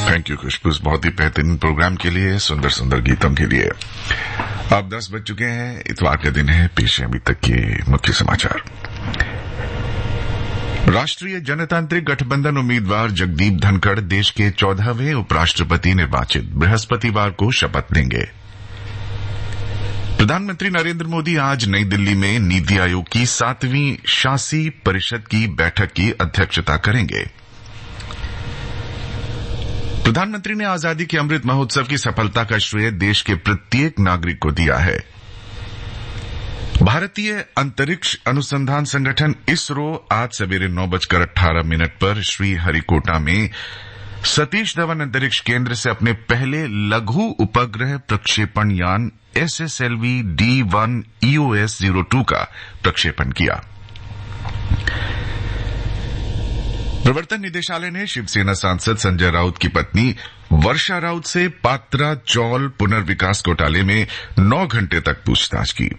Thank you खुशबूज, बहुत ही बेहतरीन programme के लिए, सुंदर सुंदर गीतों के लिए। अब 10 बज चुके हैं, इतवार का दिन है। पेश है अभी तक के मुख्य समाचार। राष्ट्रीय जनतांत्रिक गठबंधन उम्मीदवार जगदीप धनखड़ देश के 14वें उपराष्ट्रपति निर्वाचित बृहस्पतिवार को शपथ लेंगे। प्रधानमंत्री नरेंद्र मोदी आज नई दिल्ली में नीति आयोग की 7वीं शासी परिषद की बैठक की अध्यक्षता करेंगे। प्रधानमंत्री ने आजादी के अमृत महोत्सव की सफलता का श्रेय देश के प्रत्येक नागरिक को दिया है। भारतीय अंतरिक्ष अनुसंधान संगठन इसरो आज सवेरे 9:18 पर श्रीहरिकोटा में सतीश धवन अंतरिक्ष केंद्र से अपने पहले लघु उपग्रह प्रक्षेपण यान SSLV D1 EOS-02 का प्रक्षेपण किया। प्रवर्तन निदेशालय ने शिवसेना सांसद संजय राउत की पत्नी वर्षा राउत से पात्रा चौल पुनर्विकास घोटाले में 9 घंटे तक पूछताछ की।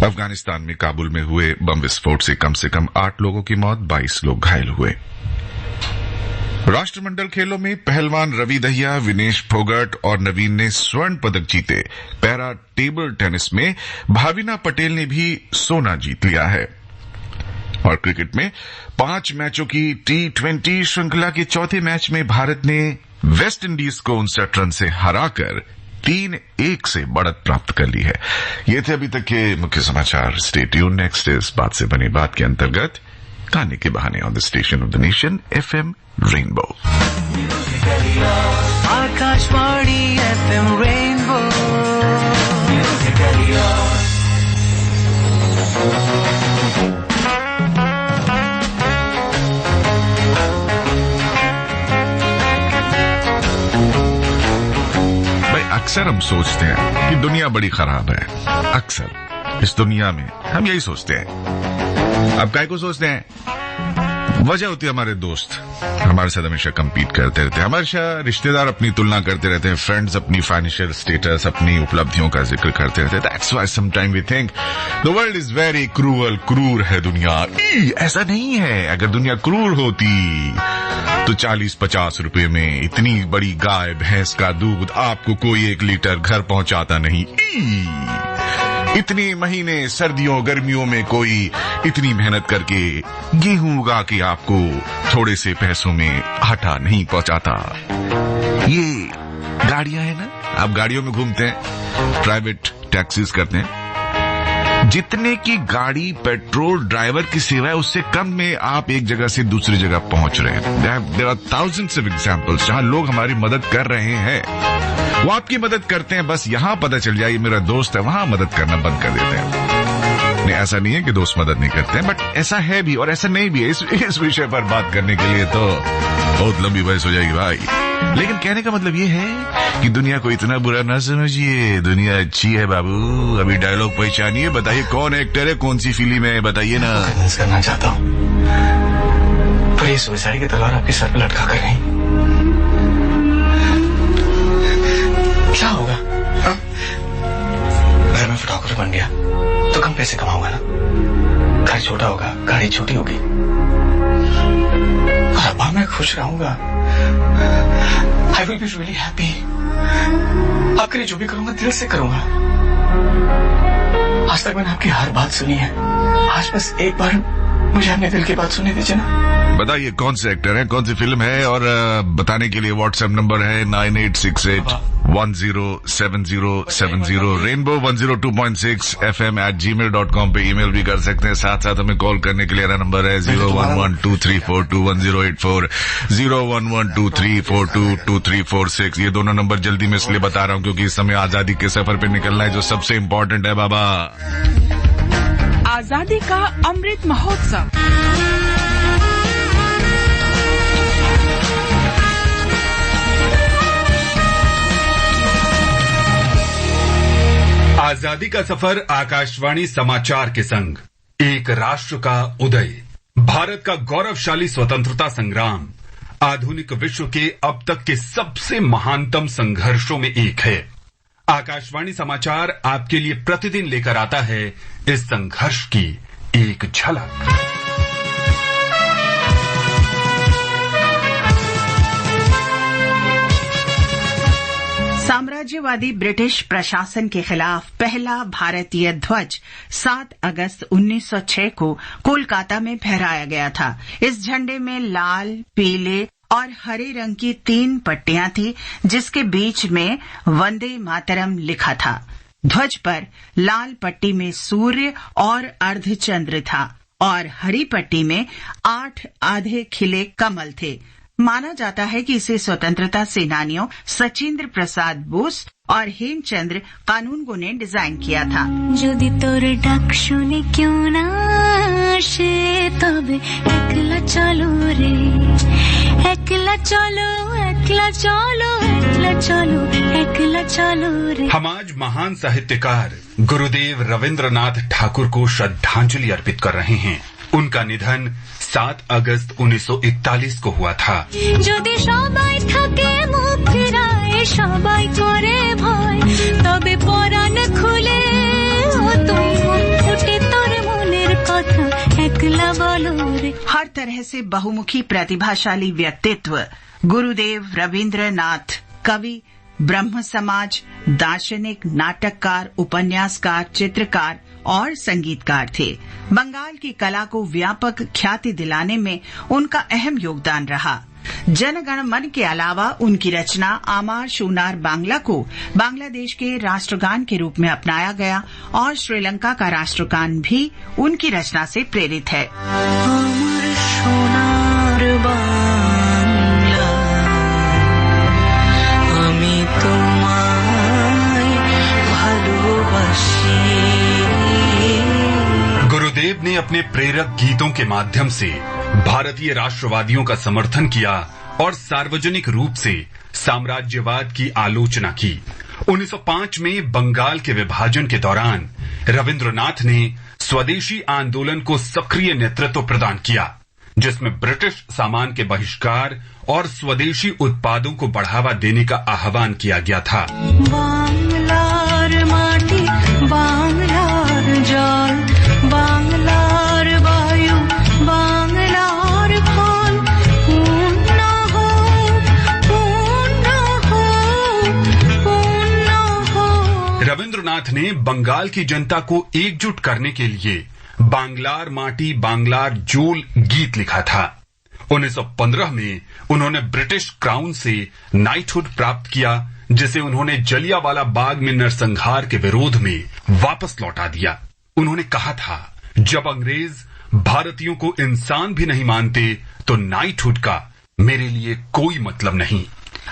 अफगानिस्तान में काबुल में हुए बम विस्फोट से कम 8 लोगों की मौत, 22 लोग घायल हुए। राष्ट्रमंडल खेलों में पहलवान रवि दहिया, विनेश फोगट और नवीन ने स्वर्ण पदक जीते। पैरा टेबल टेनिस में भाविना पटेल ने भी सोना जीत लिया है। और क्रिकेट में 5 मैचों की T20 श्रृंखला के चौथे मैच में भारत ने वेस्ट इंडीज को 59 रन से हराकर 3-1 से बढ़त प्राप्त कर ली है। ये थे अभी तक के मुख्य समाचार। स्टे ट्यून, नेक्स्ट इज बात से बनी बात के अंतर्गत गाने के बहाने on the station of the nation FM rainbow. Akashvani FM rainbow. अक्सर हम सोचते हैं कि दुनिया बड़ी खराब है। अक्सर इस दुनिया में हम यही सोचते हैं। अब काय को सोचते हैं? वजह होती है हमारे दोस्त हमारे साथ हमेशा कंपीट करते रहते हैं, हमेशा रिश्तेदार अपनी तुलना करते रहते हैं, फ्रेंड्स अपनी फाइनेंशियल स्टेटस, अपनी उपलब्धियों का जिक्र करते रहते हैं। That's why sometime we think the world is very cruel. क्रूर है दुनिया। ऐसा नहीं है। अगर दुनिया क्रूर होती तो 40-50 रुपए में इतनी बड़ी गाय भैंस का दूध आपको कोई 1 लीटर घर पहुंचाता नहीं। इतने महीने सर्दियों गर्मियों में कोई इतनी मेहनत करके गेहूं उगा के आपको थोड़े से पैसों में आटा नहीं पहुंचाता। ये गाड़ियां है ना, आप गाड़ियों में घूमते हैं, प्राइवेट टैक्सीज करते हैं, जितने की गाड़ी पेट्रोल ड्राइवर की सेवा है उससे कम में आप एक जगह से दूसरी जगह पहुंच रहे हैं। There are thousands of examples जहां लोग हमारी मदद कर रहे हैं, वो आपकी मदद करते हैं, बस यहां पता चल जाए ये मेरा दोस्त है, वहां मदद करना बंद कर देते हैं। नहीं, ऐसा नहीं है कि दोस्त मदद नहीं करते हैं, बट ऐसा है भी और ऐसा नहीं भी है। इस विषय पर बात करने के लिए तो बहुत लंबी बहस हो जाएगी भाई। लेकिन कहने का मतलब ये है कि दुनिया को इतना बुरा ना समझिए, दुनिया अच्छी है बाबू। अभी डायलॉग पहचानिए, बताइए कौन एक्टर है, कौन सी फिल्म है, बताइए ना। कन्विंस करना चाहता हूँ, पर ये सुसाइड की तलवार आपके सर पर लटका कर नहीं। क्या होगा? अगर मैं फोटोग्राफर बन गया तो कम पैसे कमाऊंगा ना। घर छोटा होगा, गाड़ी छोटी होगी, और अब्बा मैं खुश रहूंगा। I will be really happy। आखिर जो भी करूंगा दिल से करूंगा। आज तक मैंने आपकी हर बात सुनी है, आज बस एक बार मुझे अपने दिल की बात सुनने दीजिए ना। बताइए कौन से एक्टर है, कौन सी फिल्म है, और बताने के लिए व्हाट्सएप नंबर है 9868107070। रेनबो 102.6 FM@gmail.com पे ईमेल भी कर सकते हैं। साथ साथ हमें कॉल करने के लिए नंबर है 01123421084, 01123422346। ये दोनों नंबर जल्दी में इसलिए बता रहा हूँ क्योंकि इस समय आजादी के सफर पे निकलना है, जो सबसे इम्पोर्टेंट है बाबा। आजादी का अमृत महोत्सव। आजादी का सफर आकाशवाणी समाचार के संग। एक राष्ट्र का उदय, भारत का गौरवशाली स्वतंत्रता संग्राम आधुनिक विश्व के अब तक के सबसे महानतम संघर्षों में एक है। आकाशवाणी समाचार आपके लिए प्रतिदिन लेकर आता है इस संघर्ष की एक झलक। साम्राज्यवादी ब्रिटिश प्रशासन के खिलाफ पहला भारतीय ध्वज 7 अगस्त 1906 को कोलकाता में फहराया गया था। इस झंडे में लाल, पीले और हरे रंग की 3 पट्टियां थी, जिसके बीच में वंदे मातरम लिखा था। ध्वज पर लाल पट्टी में सूर्य और अर्धचंद्र था और हरी पट्टी में 8 आधे खिले कमल थे। माना जाता है कि इसे स्वतंत्रता सेनानियों सचिंद्र प्रसाद बोस और हेमचंद्र कानूनगो ने डिजाइन किया था। যদি তোর ডাক শুনে क्यों ना আসে তবে একলা চলো রে একলা চলো একলা চলো একলা চলো একলা চলো रे। हम आज महान साहित्यकार गुरुदेव रविंद्रनाथ ठाकुर को श्रद्धांजलि अर्पित कर रहे हैं। उनका निधन 7 अगस्त 1941 को हुआ था। যদি সবাই থাকে মুখ ফিরায় সবাই করে ভয় তবে পরাণ খুলে তুই মুখ ফুটে তোর মনের কথা একলা বলো রে। हर तरह से बहुमुखी प्रतिभाशाली व्यक्तित्व गुरुदेव रविंद्रनाथ कवि, ब्रह्म समाज, दार्शनिक, नाटककार, उपन्यासकार, चित्रकार और संगीतकार थे। बंगाल की कला को व्यापक ख्याति दिलाने में उनका अहम योगदान रहा। जनगण मन के अलावा उनकी रचना आमार शूनार बांग्ला को बांग्लादेश के राष्ट्रगान के रूप में अपनाया गया और श्रीलंका का राष्ट्रगान भी उनकी रचना से प्रेरित है। आमार शूनार बांग्ला आमी तुम्हाय भालोबाशी। गुरुदेव ने अपने प्रेरक गीतों के माध्यम से भारतीय राष्ट्रवादियों का समर्थन किया और सार्वजनिक रूप से साम्राज्यवाद की आलोचना की। 1905 में बंगाल के विभाजन के दौरान रविंद्रनाथ ने स्वदेशी आंदोलन को सक्रिय नेतृत्व प्रदान किया, जिसमें ब्रिटिश सामान के बहिष्कार और स्वदेशी उत्पादों को बढ़ावा देने का आह्वान किया गया था। बांग्लार माटी बांग्लार जल बांग्लार वायु बांग्लार फल पूर्ण हो पूर्ण हो पूर्ण हो। रविंद्रनाथ ने बंगाल की जनता को एकजुट करने के लिए बांग्लार माटी बांग्लार जोल गीत लिखा था। 1915 में उन्होंने ब्रिटिश क्राउन से नाइटहुड प्राप्त किया, जिसे उन्होंने जलियांवाला बाग में नरसंहार के विरोध में वापस लौटा दिया। उन्होंने कहा था, जब अंग्रेज भारतीयों को इंसान भी नहीं मानते तो नाइटहुड का मेरे लिए कोई मतलब नहीं।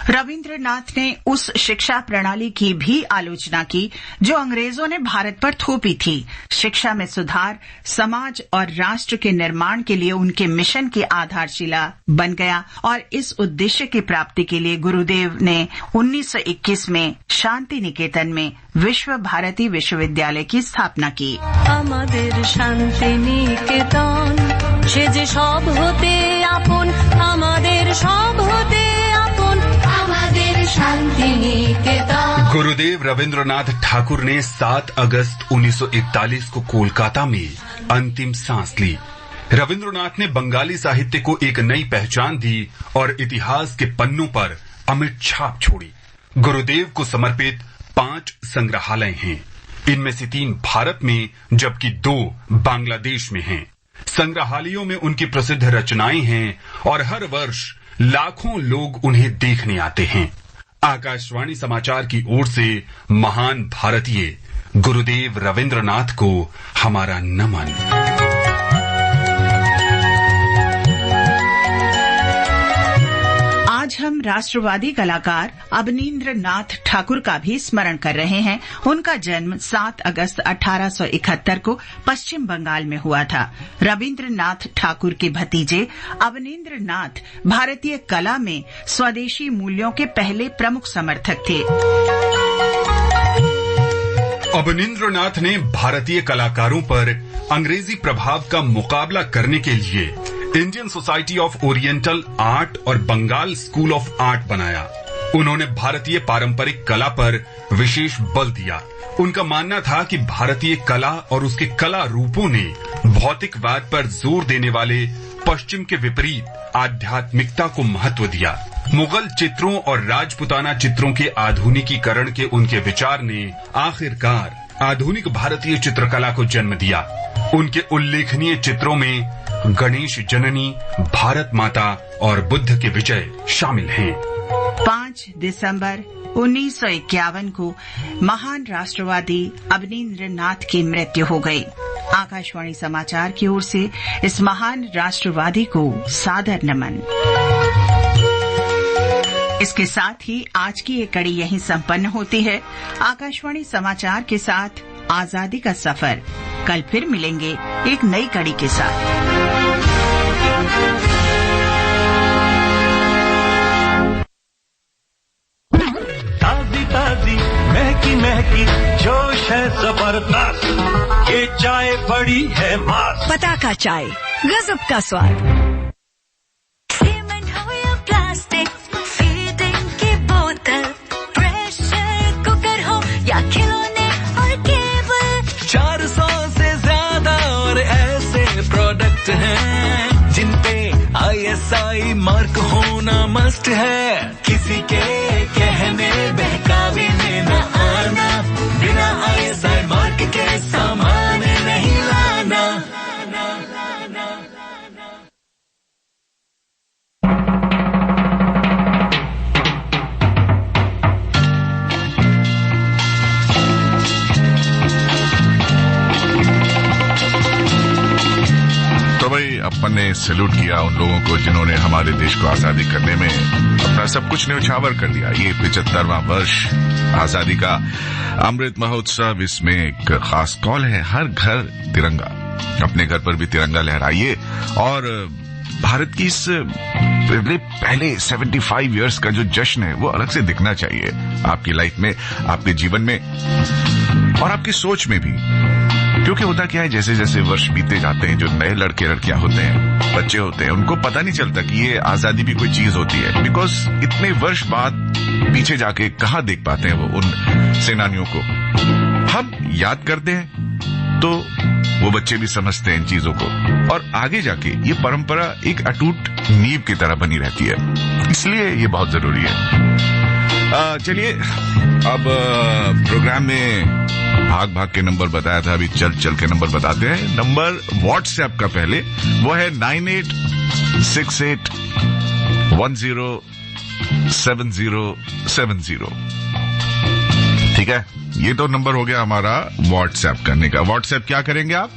रविंद्रनाथ ने उस शिक्षा प्रणाली की भी आलोचना की जो अंग्रेजों ने भारत पर थोपी थी। शिक्षा में सुधार समाज और राष्ट्र के निर्माण के लिए उनके मिशन की आधारशिला बन गया और इस उद्देश्य की प्राप्ति के लिए गुरुदेव ने 1921 में शांति निकेतन में विश्व भारती विश्वविद्यालय की स्थापना की। আমাদের শান্তি নিকেতন সে যে সব হতে আপন আমাদের সব হতে আপন আমাদের শান্তি নিকেতন। गुरुदेव रविंद्रनाथ ठाकुर ने 7 अगस्त 1941 को कोलकाता में अंतिम सांस ली। रविंद्रनाथ ने बंगाली साहित्य को एक नई पहचान दी और इतिहास के पन्नों पर अमिट छाप छोड़ी। गुरुदेव को समर्पित 5 संग्रहालय हैं। इनमें से 3 भारत में जबकि 2 बांग्लादेश में हैं। संग्रहालयों में उनकी प्रसिद्ध रचनाएं हैं और हर वर्ष लाखों लोग उन्हें देखने आते हैं। आकाशवाणी समाचार की ओर से महान भारतीय गुरुदेव रविंद्रनाथ को हमारा नमन। आज हम राष्ट्रवादी कलाकार अवनींद्रनाथ ठाकुर का भी स्मरण कर रहे हैं। उनका जन्म 7 अगस्त 1871 को पश्चिम बंगाल में हुआ था। रविंद्रनाथ ठाकुर के भतीजे अवनींद्रनाथ भारतीय कला में स्वदेशी मूल्यों के पहले प्रमुख समर्थक थे। अवनींद्रनाथ ने भारतीय कलाकारों पर अंग्रेजी प्रभाव का मुकाबला करने के लिए Indian society of oriental art और बंगाल स्कूल ऑफ आर्ट बनाया। उन्होंने भारतीय पारंपरिक कला पर विशेष बल दिया। उनका मानना था कि भारतीय कला और उसके कला रूपों ने भौतिकवाद पर जोर देने वाले पश्चिम के विपरीत आध्यात्मिकता को महत्व दिया। मुगल चित्रों और राजपुताना चित्रों के आधुनिकीकरण के उनके विचार ने आखिरकार आधुनिक भारतीय चित्रकला को जन्म दिया। उनके उल्लेखनीय चित्रों में गणेश जननी, भारत माता और बुद्ध के विजय शामिल हैं। 5 दिसंबर 1951 को महान राष्ट्रवादी अवनींद्र नाथ की मृत्यु हो गई। आकाशवाणी समाचार की ओर से इस महान राष्ट्रवादी को सादर नमन। इसके साथ ही आज की ये कड़ी यहीं संपन्न होती है। आकाशवाणी समाचार के साथ आजादी का सफर। कल फिर मिलेंगे एक नई कड़ी के साथ। ताजी ताजी महकी महकी जोश है जबरदस्त, ये चाय बड़ी है मस्त। पटाखा चाय, गजब का स्वाद। सीमेंट हो या प्लास्टिक, फीडिंग की बोतल, प्रेशर कुकर हो या खिलौने और केबल, 400 से ज्यादा और ऐसे प्रोडक्ट हैं जिन पे ISI मार्क होना मस्ट है। किसी के कहने बहकावे में न आना, बिना ISI मार्क के सामान नहीं लाना। अपन ने सैल्यूट किया उन लोगों को जिन्होंने हमारे देश को आजादी करने में अपना सब कुछ न्यौछावर कर दिया। ये 75वां वर्ष आजादी का अमृत महोत्सव, इसमें एक खास कॉल है, हर घर तिरंगा। अपने घर पर भी तिरंगा लहराइए और भारत की इस पहले 75 इयर्स का जो जश्न है वो अलग से दिखना चाहिए आपकी लाइफ में, आपके जीवन में और आपकी सोच में भी। क्योंकि होता क्या है, जैसे जैसे वर्ष बीते जाते हैं, जो नए लड़के लड़कियां होते हैं, बच्चे होते हैं, उनको पता नहीं चलता कि ये आजादी भी कोई चीज होती है। बिकॉज इतने वर्ष बाद पीछे जाके कहाँ देख पाते हैं वो उन सेनानियों को। हम याद करते हैं तो वो बच्चे भी समझते हैं इन चीजों को और आगे जाके ये परंपरा एक अटूट नींव की तरह बनी रहती है, इसलिए ये बहुत जरूरी है। चलिए अब प्रोग्राम में भाग भाग के नंबर बताया था, अभी चल चल के नंबर बताते हैं। नंबर व्हाट्सएप का पहले वो है 9868107070। ठीक है, ये तो नंबर हो गया हमारा व्हाट्सएप करने का। व्हाट्सएप क्या करेंगे आप,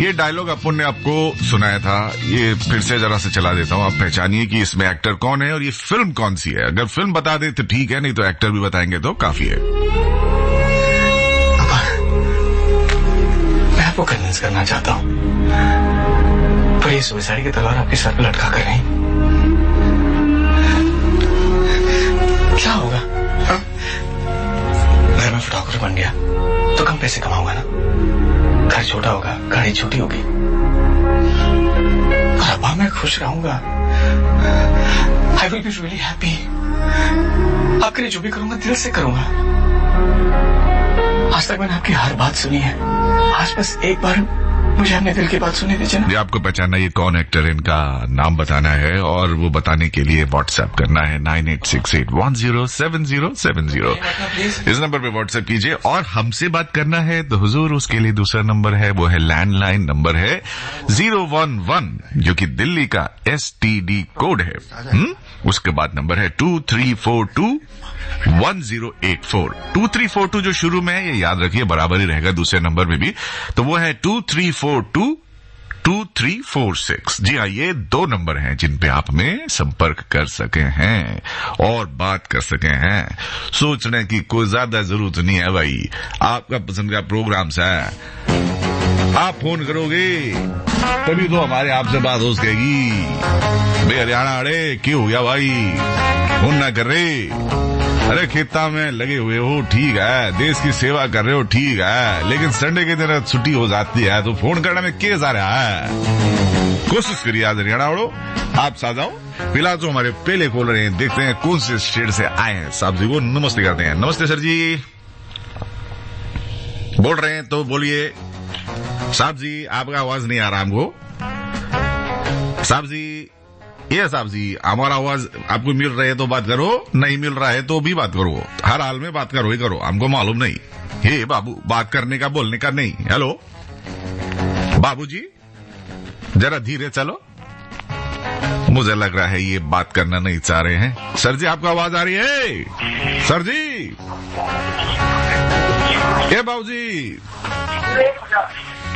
ये डायलॉग अपन ने आपको सुनाया था, ये फिर से जरा से चला देता हूं, आप पहचानिए कि इसमें एक्टर कौन है और ये फिल्म कौन सी है। अगर फिल्म बता दे तो ठीक है, नहीं तो एक्टर भी बताएंगे तो काफी है। मैं आपको कन्विंस करना चाहता हूँ, पर ये सुसाइड की तलवार आपके सर पे लटका कर नहीं। क्या होगा अगर मैं फोटोग्राफर बन गया तो कम पैसे कमाऊंगा ना, घर छोटा होगा, गाड़ी छोटी होगी और अब्बा मैं खुश रहूंगा। I will be really happy. आपके लिए जो भी करूंगा दिल से करूंगा। आज तक मैंने आपकी हर बात सुनी है, आज बस एक बार मुझे अपने दिल की बात सुनी दीजिए ना। ये आपको पहचानना, ये कौन एक्टर है, इनका नाम बताना है और वो बताने के लिए व्हाट्सएप करना है 9868107070। इस नंबर पे व्हाट्सएप कीजिए और हमसे बात करना है तो हुजूर उसके लिए दूसरा नंबर है, वो है लैंडलाइन नंबर है 011, जो कि दिल्ली का STD कोड है। उसके बाद नंबर है 23421084। 2342 जो शुरू में है ये याद रखिए, बराबर ही रहेगा दूसरे नंबर में भी, तो वो है 23422346। जी हाँ, ये 2 नंबर हैं जिन पे आप हमें संपर्क कर सके हैं और बात कर सके हैं। सोचने की कोई ज्यादा जरूरत नहीं है भाई, आपका पसंद का प्रोग्राम है, आप फोन करोगे तभी तो हमारे आपसे बात हो सकेगी। भाई हरियाणा, अरे क्यों हो गया भाई, फोन ना कर रहे, अरे खेता में लगे हुए हो ठीक है, देश की सेवा कर रहे हो ठीक है, लेकिन संडे के दिन छुट्टी हो जाती है तो फोन करने में क्या जा रहा है। कोशिश करिए आज हरियाणा वालों आप साथ आओ। फिलहाल तो हमारे पहले कॉल रहे हैं, देखते हैं कौन से स्टेट से आए हैं। साहब जी को नमस्ते करते हैं। नमस्ते सर जी, बोल रहे हैं तो बोलिए। साहब जी आपका आवाज नहीं आ रहा हमको। साहब जी, ये साहब जी, हमारा आवाज आपको मिल रहा है तो बात करो, नहीं मिल रहा है तो भी बात करो, हर हाल में बात करो ही करो, हमको मालूम नहीं। हे बाबू, बात करने का बोलने का नहीं। हेलो बाबूजी, जरा धीरे चलो, मुझे लग रहा है ये बात करना नहीं चाह रहे हैं। सर जी, आपको आवाज आ रही है? सर जी, ए बाबूजी,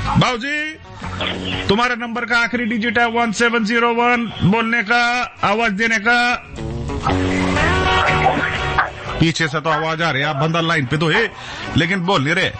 बाबूजी, तुम्हारे नंबर का आखिरी डिजिट है 1701, बोलने का, आवाज देने का। पीछे से तो आवाज आ रही है, आप बंदा लाइन पे तो है लेकिन बोल नहीं रहे।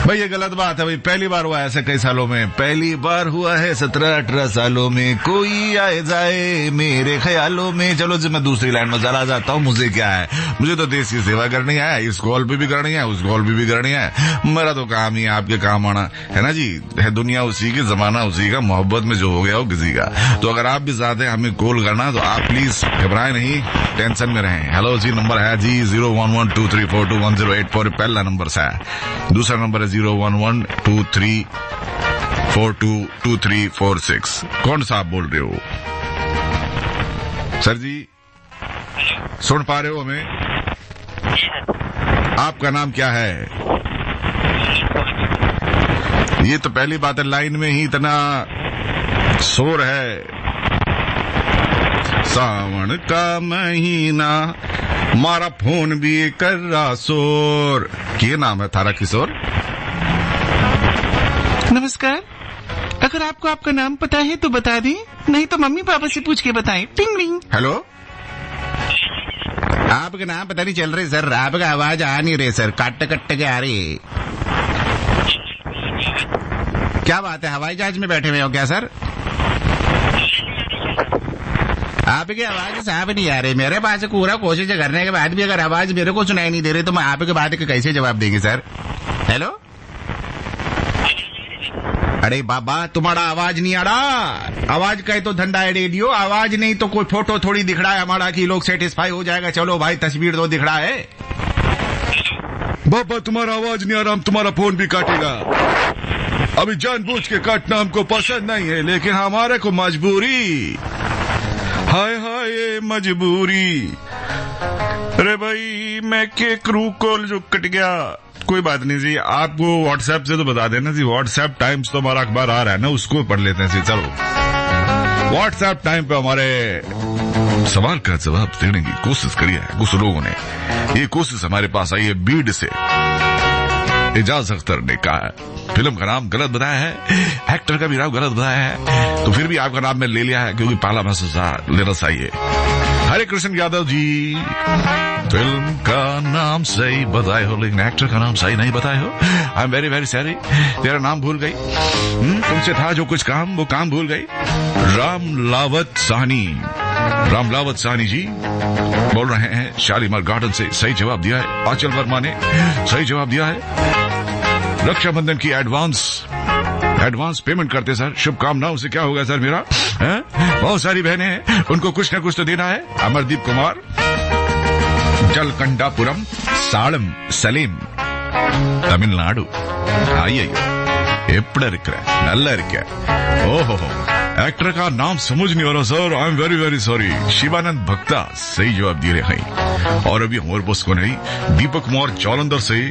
भाई ये गलत बात है भाई, पहली बार हुआ है ऐसे कई सालों में, पहली बार हुआ है 17-18 सालों में, कोई आए जाए मेरे ख्यालों में। चलो जी, मैं दूसरी लाइन में चला जाता हूँ, मुझे क्या है, मुझे तो देश की सेवा करनी है, इस कॉल पे भी करनी है, उस कॉल पे भी करनी है, मेरा तो काम ही है आपके काम आना, है ना जी। है दुनिया उसी की, जमाना उसी का, मोहब्बत में जो हो गया हो किसी का। तो अगर आप भी चाहते हैं हमें कॉल करना तो आप प्लीज घबराए नहीं, टेंशन में रहें। हेलो जी, नंबर है जी 0112342108 पहला नंबर है, दूसरा नंबर है 011234222346। कौन सा आप बोल रहे हो? सर जी, सुन पा रहे हो हमें? आपका नाम क्या है? ये तो पहली बात है, लाइन में ही इतना शोर है। सावन का महीना, मारा फोन भी कर रहा शोर। क्या नाम है थारा किशोर? नमस्कार, अगर आपको आपका नाम पता है तो बता दें, नहीं तो मम्मी पापा से पूछ के बताएं। टिंग रिंग। हेलो, आपका नाम पता नहीं चल रही सर, आपका आवाज आ नहीं रही सर, कट कट के आ रही। क्या बात है, हवाई जहाज में बैठे हुए हो क्या सर? आपकी आवाज साफ नहीं आ रही, मेरे पास पूरा कोशिश करने के बाद भी अगर आवाज मेरे को सुनाई नहीं दे रही तो मैं आपके बात के कैसे जवाब देंगे सर? हेलो, अरे बाबा, तुम्हारा आवाज नहीं आ रहा। आवाज का तो धंधा है रेडियो, आवाज नहीं तो कोई फोटो थोड़ी दिख रहा है हमारा कि लोग सेटिस्फाई हो जाएगा। चलो भाई, तस्वीर तो दिख रहा है। बाबा, तुम्हारा आवाज नहीं आ रहा, हम तुम्हारा फोन भी काटेगा। अभी जानबूझ के काटना हमको पसंद नहीं है, लेकिन हमारे को मजबूरी, हाय हाय मजबूरी। अरे भाई, मैं के क्रू कॉल जो कट गया, कोई बात नहीं जी, आपको व्हाट्सएप से तो बता देना जी, व्हाट्सएप टाइम्स तो हमारा अखबार आ रहा है ना, उसको पढ़ लेते हैं जी। चलो, व्हाट्सएप टाइम पे हमारे सवाल का जवाब देने की कोशिश करी है कुछ लोगों ने। ये कोशिश हमारे पास आई है बीड से, एजाज अख्तर ने कहा है। फिल्म का नाम गलत बताया है, एक्टर का भी नाम गलत बताया है, तो फिर भी आपका नाम मैं ले लिया है क्योंकि पहला मैसेज लेना चाहिए। हरे कृष्ण यादव जी, फिल्म का नाम सही बताए हो लेकिन एक्टर का नाम सही नहीं बताए हो। I am very very sorry, तेरा नाम भूल गई। तुमसे था जो कुछ काम, वो काम भूल गई। रामलावत साहनी जी बोल रहे हैं शालीमार गार्डन से, सही जवाब दिया है। आंचल वर्मा ने सही जवाब दिया है। रक्षाबंधन की एडवांस पेमेंट करते सर, शुभकामनाओं से क्या होगा सर मेरा, बहुत सारी बहनें हैं, उनको कुछ न कुछ तो देना है। अमरदीप कुमार, जलकंडापुरम, सालम सलीम, तमिलनाडु। आइए, एपड़ा नल्ला ओहो, एक्टर का नाम समझ नहीं आ रहा sir, I am very very sorry. Shivanand भक्ता सही जवाब दे रहे हैं। और अभी हमारे पास को नहीं, दीपक कुमार जालंधर से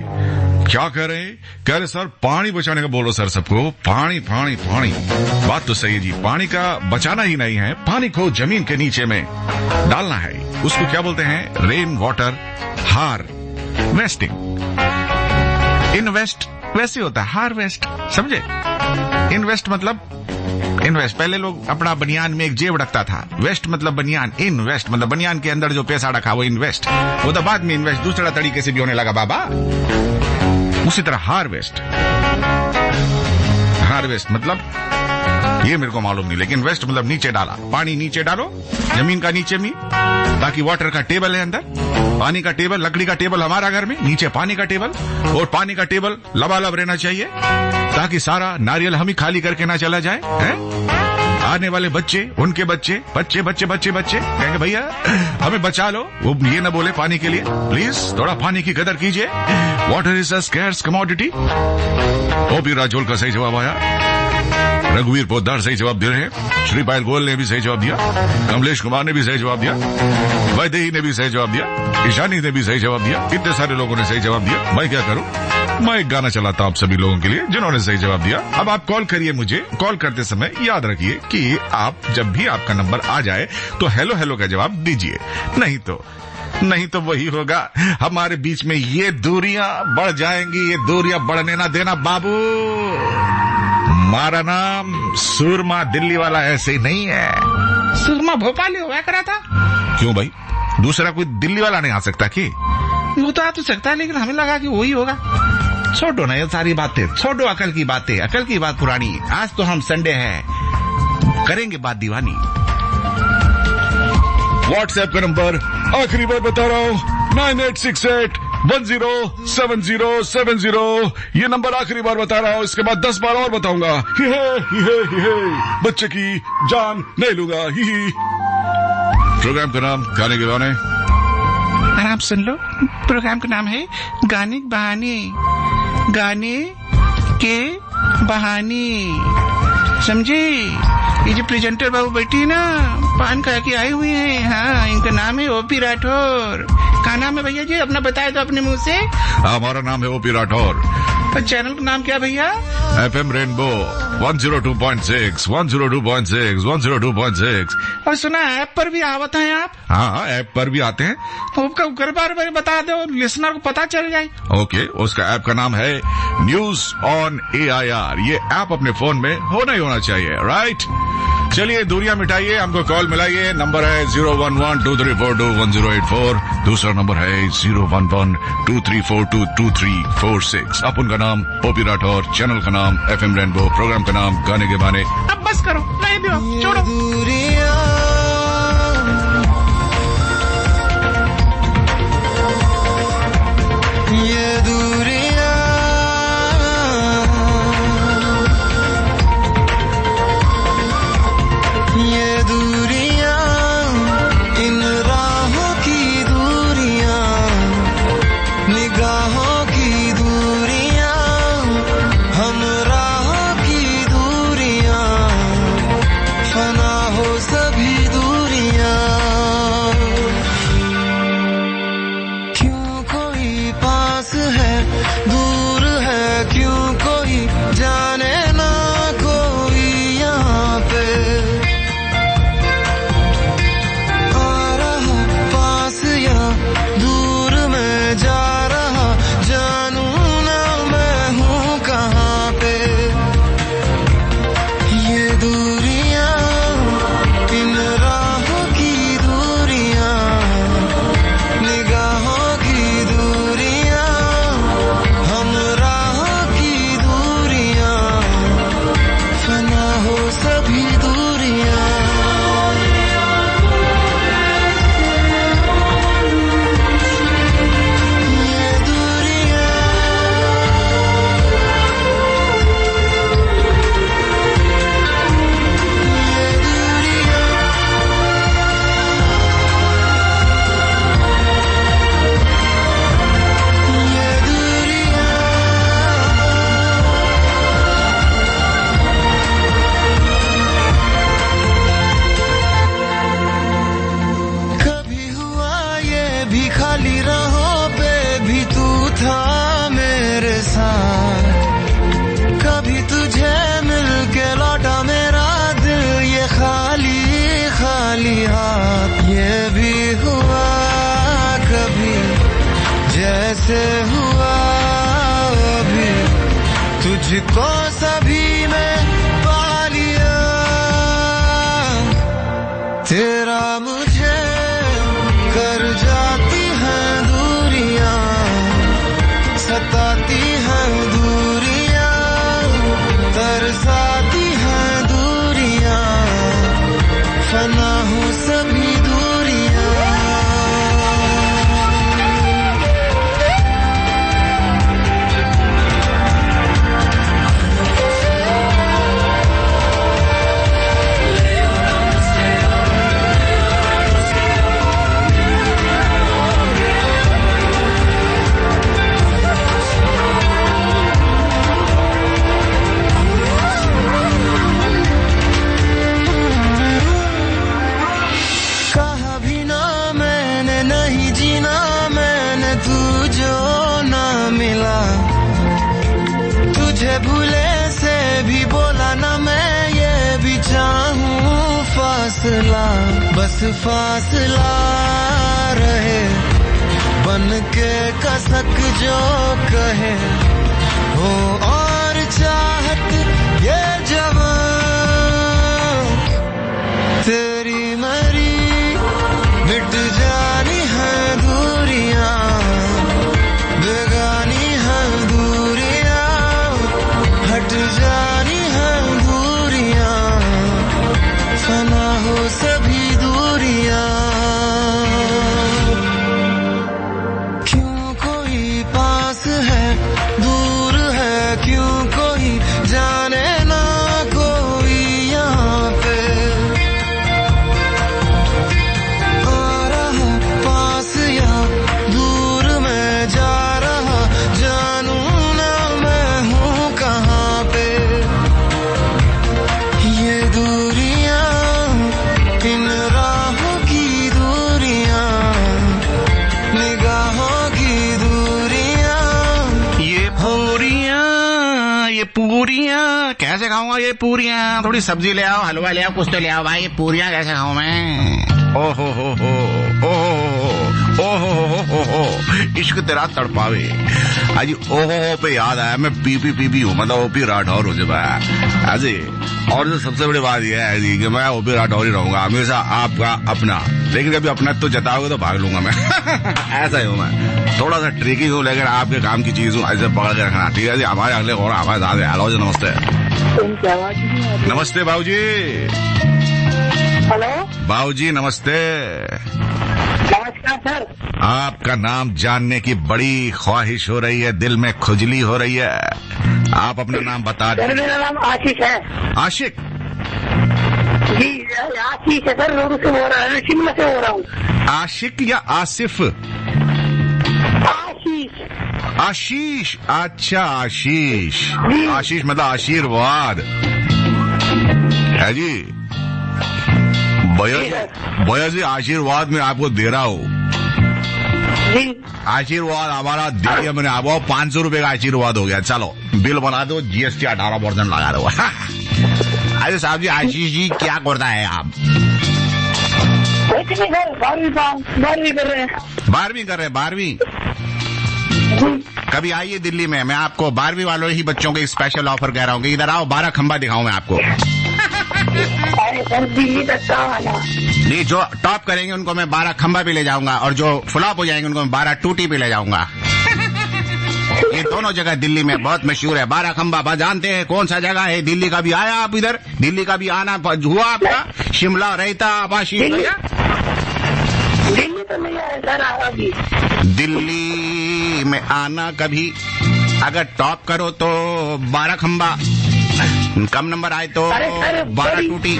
क्या कह रहे सर, पानी बचाने का बोलो सर सबको, पानी पानी पानी। बात तो सही है जी, पानी का बचाना ही नहीं है, पानी को जमीन के नीचे में डालना है। उसको क्या बोलते हैं? Rain water harvesting. इन्वेस्ट वैसे होता है, हार्वेस्ट, समझे? इन्वेस्ट मतलब इन्वेस्ट, पहले लोग अपना बनियान में एक जेब रखता था, वेस्ट मतलब बनियान, इन्वेस्ट मतलब बनियान के अंदर जो पैसा रखा वो इन्वेस्ट, वो तो बाद में इन्वेस्ट दूसरा तरीके से भी होने लगा बाबा। उसी तरह हार्वेस्ट मतलब ये मेरे को मालूम नहीं, लेकिन वेस्ट मतलब नीचे डाला, पानी नीचे डालो जमीन का नीचे में, ताकि वाटर का टेबल है अंदर, पानी का टेबल, लकड़ी का टेबल हमारा घर में, नीचे पानी का टेबल, और पानी का टेबल लबालब रहना चाहिए ताकि सारा नारियल हम ही खाली करके ना चला जाए, है? आने वाले बच्चे, उनके बच्चे कहेंगे भैया हमें बचा लो, वो ये ना बोले पानी के लिए, प्लीज थोड़ा पानी की कदर कीजिए, water is a scarce commodity. ओ भी राजोल का सही जवाब आया। रघुवीर पोद्दार सही जवाब दे रहे हैं, श्री पायल गोयल ने भी सही जवाब दिया, कमलेश कुमार ने भी सही जवाब दिया, वैदेही ने भी सही जवाब दिया, ईशानी ने भी सही जवाब दिया। इतने सारे लोगों ने सही जवाब दिया, मैं क्या करूं? मैं एक गाना चलाता हूं आप सभी लोगों के लिए जिन्होंने सही जवाब दिया। अब आप कॉल करिए मुझे, कॉल करते समय याद रखिए कि आप जब भी आपका नंबर आ जाए तो हेलो हेलो का जवाब दीजिए, नहीं तो वही होगा, हमारे बीच में ये दूरियां बढ़ जाएंगी, ये दूरियां बढ़ने ना देना बाबू। हमारा नाम सुरमा दिल्ली वाला ऐसे ही नहीं है। सुरमा भोपाली हुआ करा था। क्यों भाई, दूसरा कोई दिल्ली वाला नहीं आ सकता कि? वो तो आ तो सकता है, लेकिन हमें लगा कि वही होगा। छोड़ो ना ये सारी बातें, छोड़ो अकल की बातें, अकल की बात पुरानी। आज तो हम संडे हैं, करेंगे बात दीवानी। व्हाट्सएप का नंबर आखिरी बार बता रहा हूँ, 9868107070। ये नंबर आखिरी बार बता रहा हूँ, इसके बाद 10 बार और बताऊंगा। बच्चे की जान नहीं लूंगा। प्रोग्राम का नाम गाने के बहाने। आराम सुन लो, प्रोग्राम का नाम है गाने के बहाने, गाने के बहाने, समझे? ये जो प्रेजेंटर बाबू बैठी है ना, पान खा के आए हुए हैं। हाँ, इनका नाम है ओपी राठौर। क्या नाम है भैया जी, अपना बताए तो अपने मुंह से। हमारा नाम है ओपी राठौर। चैनल का नाम क्या भैया? FM rainbow 102.6 102.6 102.6। और सुना ऐप पर भी आवत हैं आप? हाँ, ऐप पर भी आते हैं। घर बार बता दो, लिसनर को पता चल जाए। ओके, उसका ऐप का नाम है न्यूज ऑन AIR। ये ऐप अपने फोन में होना ही होना चाहिए, राइट? चलिए दूरियां मिटाइए, हमको कॉल मिलाइए। नंबर है 01123421084। दूसरा नंबर है 01123422346। अब उनका नाम ओपी राठौर, चैनल का नाम FM रेनबो, प्रोग्राम का नाम गाने के बहाने। अब बस करो, नहीं दो, छोड़ो। हुआ अभी तुझको सभी में पा लिया, तेरा मुझे कर जाती हैं दूरियां, सताती हैं दूरियां, तरसाती हैं दूरियां, फना हो सभी फासला, बस फासला रहे, बन के कसक जो कहे हो और चाहत ये जवान, तेरी मेरी मिट जानी है दूरियां, बेगानी है दूरियां, हट जानी है दूरियां, फना हो सभी दूरियां। क्यों कोई पास है दूर है, क्यों कोई जाने ना कोई यहाँ पे आ रहा पास या दूर में जा रहा, जानू ना मैं हूँ कहाँ पे। ये दूरियां इन राहों की दूरियां, निगाहों की दूरियां, ये पूरियां कैसे खाऊंगा? ये पूरियां, थोड़ी सब्जी ले आओ, हलवा ले आओ, कुछ तो ले आओ भाई। ये पूरियां कैसे खाऊं मैं? ओ हो, इश्क तेरा तड़पावे। आज ओ पे याद आया, मैं पी हूँ, मतलब ओपी राठौर हो चुका है अजी। और जो सबसे बड़ी बात यह है जी कि मैं ओपी राठौर ही रहूंगा हमेशा, आपका अपना। लेकिन कभी अपना तो जताओगे तो भाग लूंगा मैं। ऐसा ही हूँ मैं, थोड़ा सा ट्रिकी हूँ लेकिन आपके काम की चीज हूँ, ऐसे पकड़ के रखना, ठीक है जी। हमारे अगले और हमारे साथ है। हेलो जी, नमस्ते। नमस्ते बाबूजी। हेलो बाबूजी, नमस्ते। नमस्कार सर। आपका नाम जानने की बड़ी ख्वाहिश हो रही है, दिल में खुजली हो रही है। आप अपना नाम बता दें। मेरा नाम आशीष है। आशिक जी आशीष है सर, रोड से हो रहा है, शिमला से हो रहा हूँ। आशिक या आसिफ? आशीष। आशीष, अच्छा आशीष। आशीष मतलब आशीर्वाद है जी। भैया जी आशीर्वाद में आपको दे रहा हूँ। आशीर्वाद हमारा दे दिया मैंने आपको, 500 रुपए का आशीर्वाद हो गया। चलो बिल बना दो, GST 18% लगा दो। अरे साहब जी, आशीष जी क्या करता है आप? 12वीं कर रहे हैं। 12वीं कर रहे हैं? 12वीं। कभी आइए दिल्ली में, मैं आपको 12वीं वालों ही बच्चों के स्पेशल ऑफर कह रहा हूँ कि इधर आओ, 12 खंबा दिखाऊं मैं आपको। दिल्ली तक आना नहीं, जो टॉप करेंगे उनको मैं 12 खंबा भी ले जाऊंगा, और जो फ्लॉप हो जाएंगे उनको मैं 12 टूटी भी ले जाऊंगा। ये दोनों जगह दिल्ली में बहुत मशहूर है। 12 खंबा जानते हैं कौन सा जगह है? दिल्ली का भी आया आप इधर? दिल्ली का भी आना हुआ आपका? शिमला रहता आप आशीष भैया? दिल्ली तो नहीं आया सर अभी। दिल्ली में आना कभी, अगर टॉप करो तो 12 खंबा, कम नंबर आए तो 12 टूटी।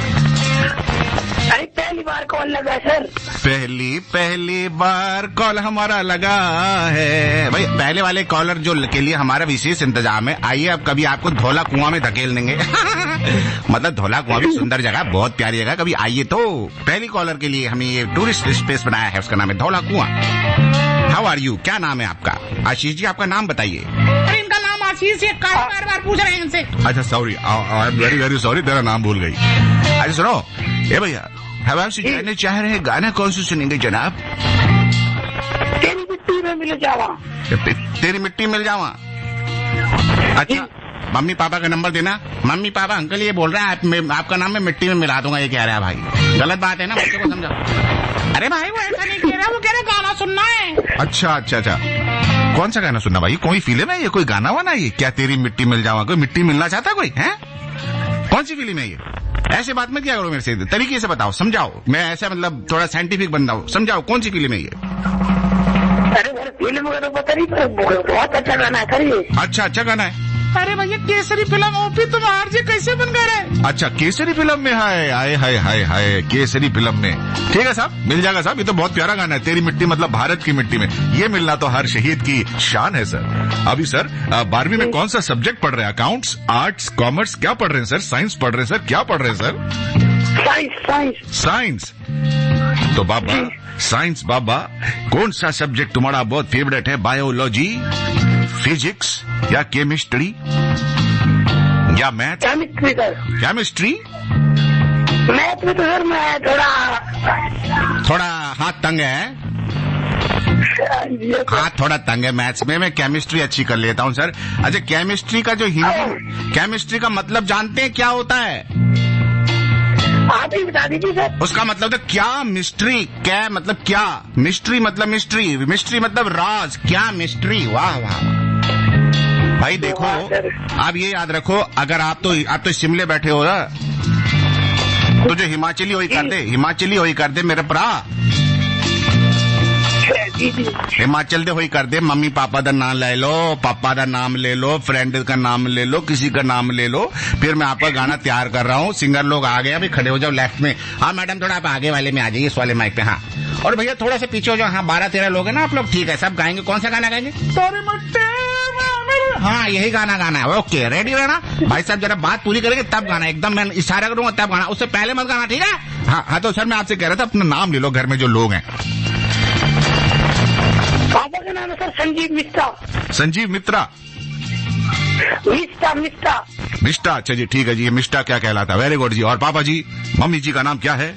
अरे पहली बार कॉल लगा सर। पहली बार कॉल हमारा लगा है भाई। पहले वाले कॉलर जो के लिए हमारा विशेष इंतजाम है। आइए अब कभी आपको धौला कुआं में धकेल देंगे। मतलब धौला कुआं भी सुंदर जगह, बहुत प्यारी जगह, कभी आइए तो। पहली कॉलर के लिए हमने ये टूरिस्ट स्पेस बनाया है, उसका नाम है Dhaula Kuan. How are you? क्या नाम है आपका? आशीष जी आपका नाम बताइए। अरे इनका नाम आशीष है, बार पूछ रहे हैं इनसे। अच्छा sorry, I am very very sorry, तेरा नाम भूल गई। अच्छा सुनो, ए भैया हम आपसे जानना चाह रहे हैं, गाना कौन सा सुनेंगे जनाब? तेरी मिट्टी में मिल जावा। तेरी मिट्टी मिल जावा। अच्छा, मम्मी पापा का नंबर देना। मम्मी पापा अंकल ये बोल रहा है आपका नाम मैं मिट्टी में मिला दूंगा, ये कह रहा है भाई। गलत बात है ना, बच्चों को समझाओ। अरे भाई वो ऐसा नहीं कह रहा, वो कह रहा गाना सुनना है। अच्छा, कौन सा गाना सुनना भाई? कोई फिल्म है ये, कोई गाना वाना ये? क्या तेरी मिट्टी मिल जावा? कोई मिट्टी मिलना चाहता है कोई? है कौन सी फिल्म है ये? ऐसे बात मत किया करो मेरे से, तरीके से बताओ, समझाओ। मैं ऐसा मतलब थोड़ा साइंटिफिक बंदा हूँ, समझाओ कौन सी फिल्म है ये? अरे फिल्म का तो पता नहीं, पर बहुत अच्छा गाना है सर ये। अच्छा गाना है। अरे भैया केसरी फिल्म ओपी, तुम आरजे कैसे बन गए? अच्छा केसरी फिल्म में है, आए हाय हाय हाय, केसरी फिल्म में। ठीक है साहब, मिल जाएगा साहब, ये तो बहुत प्यारा गाना है। तेरी मिट्टी मतलब भारत की मिट्टी में, ये मिलना तो हर शहीद की शान है सर। अभी सर 12वीं में कौन सा सब्जेक्ट पढ़ रहे हैं? अकाउंट्स, आर्ट्स, कॉमर्स, क्या पढ़ रहे हैं सर? साइंस पढ़ रहे हैं सर? क्या पढ़ रहे हैं सर? साइंस। तो बाबा साइंस बाबा, कौन सा सब्जेक्ट तुम्हारा बहुत फेवरेट है? बायोलॉजी, फिजिक्स या केमिस्ट्री या मैथ? केमिस्ट्री। मैथ में तो सर मैं थोड़ा हाथ तंग है, हाथ थोड़ा तंग है मैथ्स में। मैं केमिस्ट्री अच्छी कर लेता हूँ सर। अच्छा, केमिस्ट्री का जो हिंदी केमिस्ट्री का मतलब जानते हैं क्या होता है? आप ही बता दीजिए सर। उसका मतलब क्या मिस्ट्री, क्या मतलब क्या, मिस्ट्री मतलब मिस्ट्री, मिस्ट्री मतलब राज, क्या मिस्ट्री। वाह वाह भाई। देखो आप ये याद रखो, अगर आप तो शिमले बैठे हो ना, तो जो हिमाचली वही कर दे, हिमाचली वही कर दे मेरे भरा, हिमाचल दे वही कर दे। मम्मी पापा का नाम ले लो, पापा का नाम ले लो, फ्रेंड का नाम ले लो, किसी का नाम ले लो। फिर मैं आपका गाना तैयार कर रहा हूँ। सिंगर लोग आ गए, अभी खड़े हो जाओ लेफ्ट में। हाँ मैडम, थोड़ा आप आगे वाले में आ जाइए, इस वाले माइक पे। हाँ, और भैया थोड़ा सा पीछे हो जाओ। हाँ, 12-13 लोग हैं ना आप लोग, ठीक है। सब गाएंगे, कौन सा गाना गाएंगे? हाँ, यही गाना गाना है। ओके, रेडी रहना भाई साहब। जरा बात पूरी करेंगे तब गाना, एकदम मैं इशारा करूंगा तब गाना, उससे पहले मत गाना, ठीक है? हाँ, तो सर मैं आपसे कह रहा था अपना नाम ले लो, घर में जो लोग हैं। पापा का नाम है सर संजीव मिश्रा। संजीव मित्रा? मिष्टा, अच्छा जी, ठीक है जी। ये मिष्टा क्या कहलाता है? वेरी गुड जी। और पापा जी, मम्मी जी का नाम क्या है?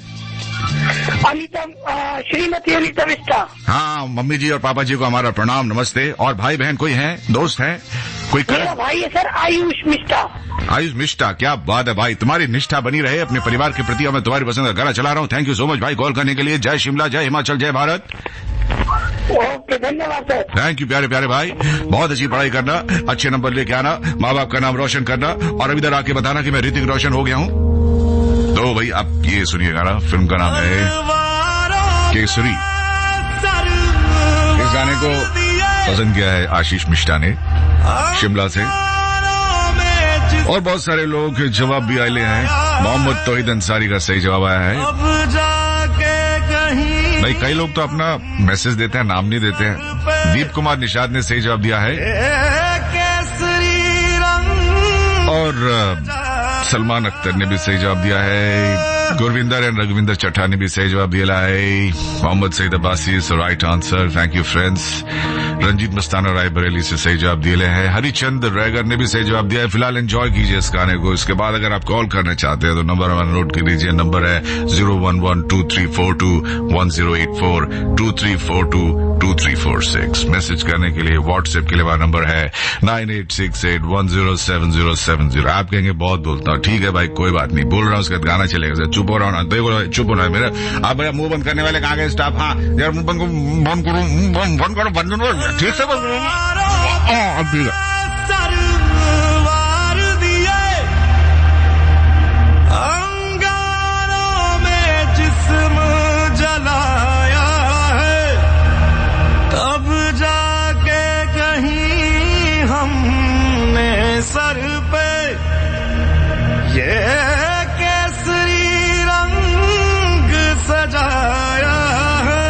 श्रीमती अनीता मिश्रा। हाँ, मम्मी जी और पापा जी को हमारा प्रणाम, नमस्ते। और भाई बहन कोई है, दोस्त है कोई? मेरा भाई है सर आयुष मिश्रा। आयुष मिश्रा, क्या बात है भाई। तुम्हारी निष्ठा बनी रहे अपने परिवार के प्रति, और मैं तुम्हारी पसंद का गाना चला रहा हूँ। थैंक यू सो मच भाई कॉल करने के लिए। जय शिमला, जय हिमाचल, जय भारत। ओके, धन्यवाद सर। थैंक यू प्यारे प्यारे भाई। बहुत अच्छी पढ़ाई करना, अच्छे नंबर लेके आना, माँ बाप का नाम रोशन करना, और अभी इधर आके बताना कि मैं ऋतिक रोशन हो गया हूँ। तो भाई आप ये सुनिएगा ना, फिल्म का नाम है केसरी। इस गाने को पसंद किया है आशीष मिश्रा ने शिमला से, और बहुत सारे लोग जवाब भी आए हैं। मोहम्मद तौहीद अंसारी का सही जवाब आया है भाई। कई लोग तो अपना मैसेज देते हैं, नाम नहीं देते हैं। दीप कुमार निषाद ने सही जवाब दिया है, और सलमान अख्तर ने भी सही जवाब दिया है। गुरविंदर एंड रघुविंदर चट्टा ने भी सही जवाब दिया है। Mohammad Saeed Abbasi is right answer, thank you friends. Ranjeet Mastana Raebareli से सही जवाब दिए हैं। हरिचंद रैगर ने भी सही जवाब दिया है। फिलहाल एंजॉय कीजिए इस गाने को। इसके बाद अगर आप कॉल करना चाहते हैं तो नंबर हमारा नोट कर लीजिए। नंबर है 01123421084, 23422346। मैसेज करने के लिए व्हाट्सएप के लिए हमारा नंबर है 9868107070। आप कहेंगे बहुत बोलता हूँ, ठीक है भाई कोई बात नहीं, बोल रहा हूँ, उसके बाद गाना चलेगा। चुप हो रहा हूँ ना, देखो चुप होना है मेरा। आप मेरा मुंह बंद करने वाले कहाँ गए स्टाफ? हाँ यार, मुंह बंद करो, बंद करो, ठीक से बंद करो। अब ठीक है। सर पे ये केसरी रंग सजाया है।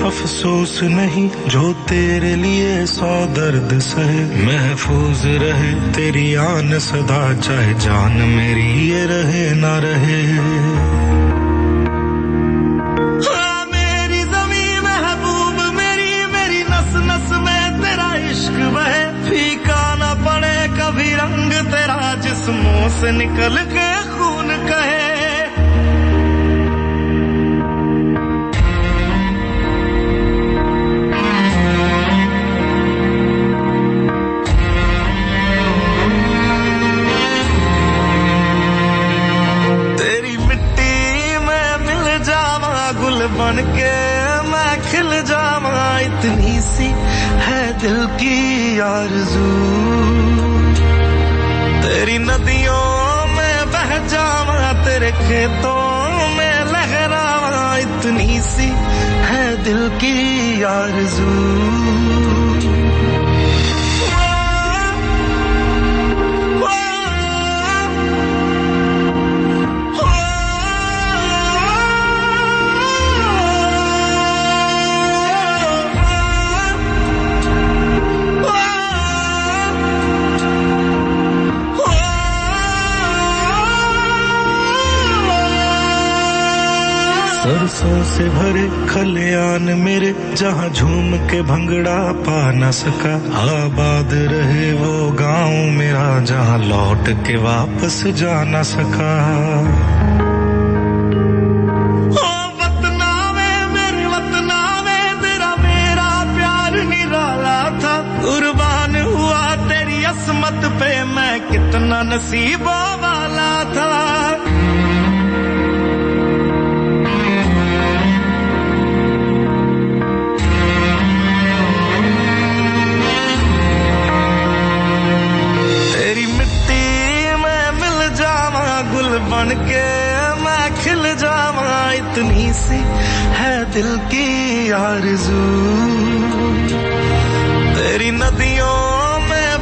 अफसोस नहीं जो तेरे लिए 100 दर्द सहे, महफूज रहे तेरी आन सदा, चाहे जान मेरी ये रहे ना रहे। मेरी ज़मीं महबूब मेरी, मेरी नस नस में तेरा इश्क बहे, फीका ना पड़े कभी रंग तेरा, जिस्मों से निकल के खून कहे। बन के मैं खिल जावा, इतनी सी है दिल की आरज़ू, तेरी नदियों में बह जावा, तेरे खेतों में लहरावा, इतनी सी है दिल की आरज़ू। खुशों से भरे खलियान मेरे, जहाँ झूम के भंगड़ा पा न सका। आबाद रहे वो गांव मेरा, जहाँ लौट के वापस जा न सका। किस्मत पे मैं कितना नसीबों वाला था। तेरी मिट्टी में मिल जावा, गुल बन के मैं खिल जावा। इतनी सी है दिल की आरज़ू, तेरी नदियों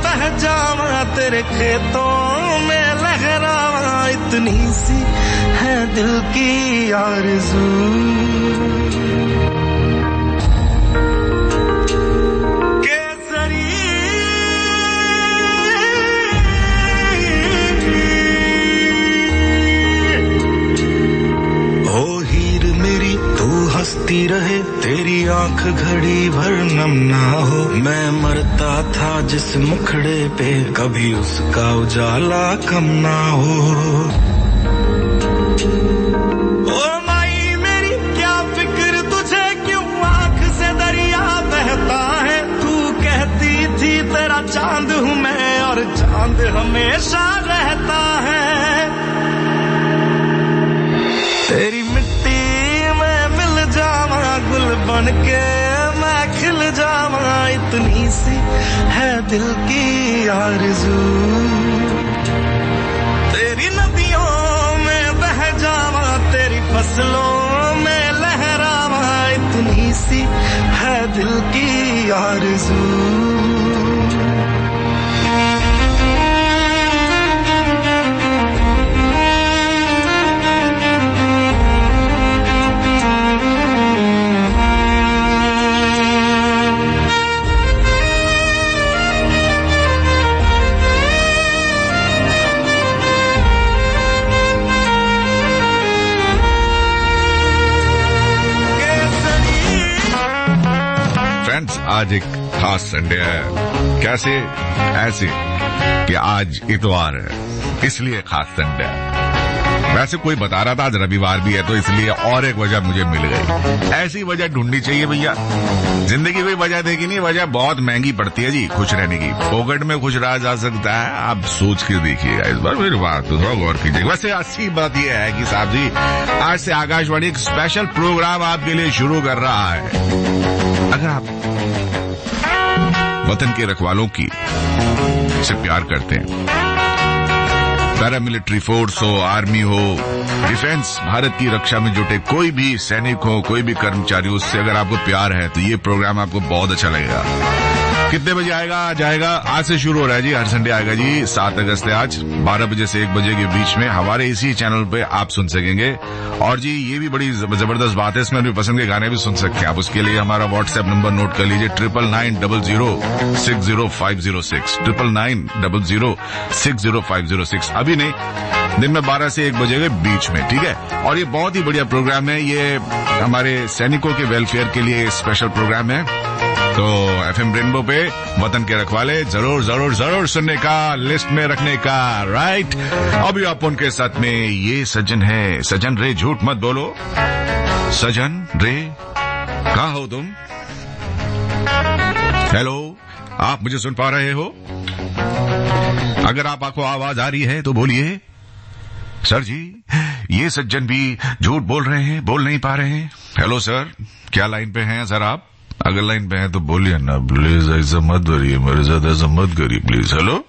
बह जावा, तेरे खेतों में लहरावा। इतनी सी है दिल की आरज़ू। केसरी ओ हीर मेरी तू हंसती रहे, तेरी आंख घड़ी भर नम ना हो। मैं मरता था जिस मुखड़े पे, कभी उसका उजाला कम ना हो। ओ माई मेरी क्या फिक्र तुझे, क्यों आंख से दरिया बहता है। तू कहती थी तेरा चांद हूँ मैं, और चांद हमेशा रहता है। तेरी मिट्टी में मिल जावा, गुल बन के मैं खिल जावा। इतनी सी है दिल की आरज़ू, तेरी नदियों में बह जावा, तेरी फसलों में लहरावा। इतनी सी है दिल की आरज़ू। आज एक खास संडे है। कैसे? ऐसे कि आज इतवार है, इसलिए खास संडे है। वैसे कोई बता रहा था आज रविवार भी है, तो इसलिए और एक वजह मुझे मिल गई। ऐसी वजह ढूंढनी चाहिए भैया, जिंदगी कोई वजह देगी नहीं। वजह बहुत महंगी पड़ती है जी खुश रहने की। पॉकेट में खुश रहा जा सकता है, आप सोच के देखिएगा इस बार, मेरी बात तो थोड़ा गौर कीजिएगा। वैसे अच्छी बात यह है कि साहब जी आज से आकाशवाणी एक स्पेशल प्रोग्राम आपके लिए शुरू कर रहा है। अगर आप वतन के रखवालों की से प्यार करते हैं, पैरामिलिट्री फोर्स हो, आर्मी हो, डिफेंस, भारत की रक्षा में जुटे कोई भी सैनिक हो, कोई भी कर्मचारी, उससे अगर आपको प्यार है तो ये प्रोग्राम आपको बहुत अच्छा लगेगा। कितने बजे जाएगा? आज से शुरू हो रहा है जी, हर संडे आएगा जी। 7 अगस्त है आज, 12 बजे से 1 बजे के बीच में हमारे इसी चैनल पे आप सुन सकेंगे। और जी ये भी बड़ी जबरदस्त बात है, इसमें अपनी पसंद के गाने भी सुन सकते हैं आप। उसके लिए हमारा व्हाट्सएप नंबर नोट कर लीजिए, 9990060506, 9990060506। अभी नहीं, दिन में 12 से 1 बजे के बीच में, ठीक है। और ये बहुत ही बढ़िया प्रोग्राम है, ये हमारे सैनिकों के वेलफेयर के लिए स्पेशल प्रोग्राम है। तो एफएम रेनबो पे वतन के रखवाले जरूर सुनने का, लिस्ट में रखने का, राइट। अभी आप उनके साथ में ये सज्जन है। सज्जन रे झूठ मत बोलो, सज्जन रे कहाँ हो तुम? हेलो, आप मुझे सुन पा रहे हो? अगर आपको आवाज आ रही है तो बोलिए। सर जी ये सज्जन भी झूठ बोल रहे हैं, बोल नहीं पा रहे हैं। हेलो सर, क्या लाइन पे हैं सर आप? अगर लाइन पे हैं तो बोलिए ना प्लीज, ऐसा मत करिए मेरे साथ, ऐसा मत करिए प्लीज। हेलो,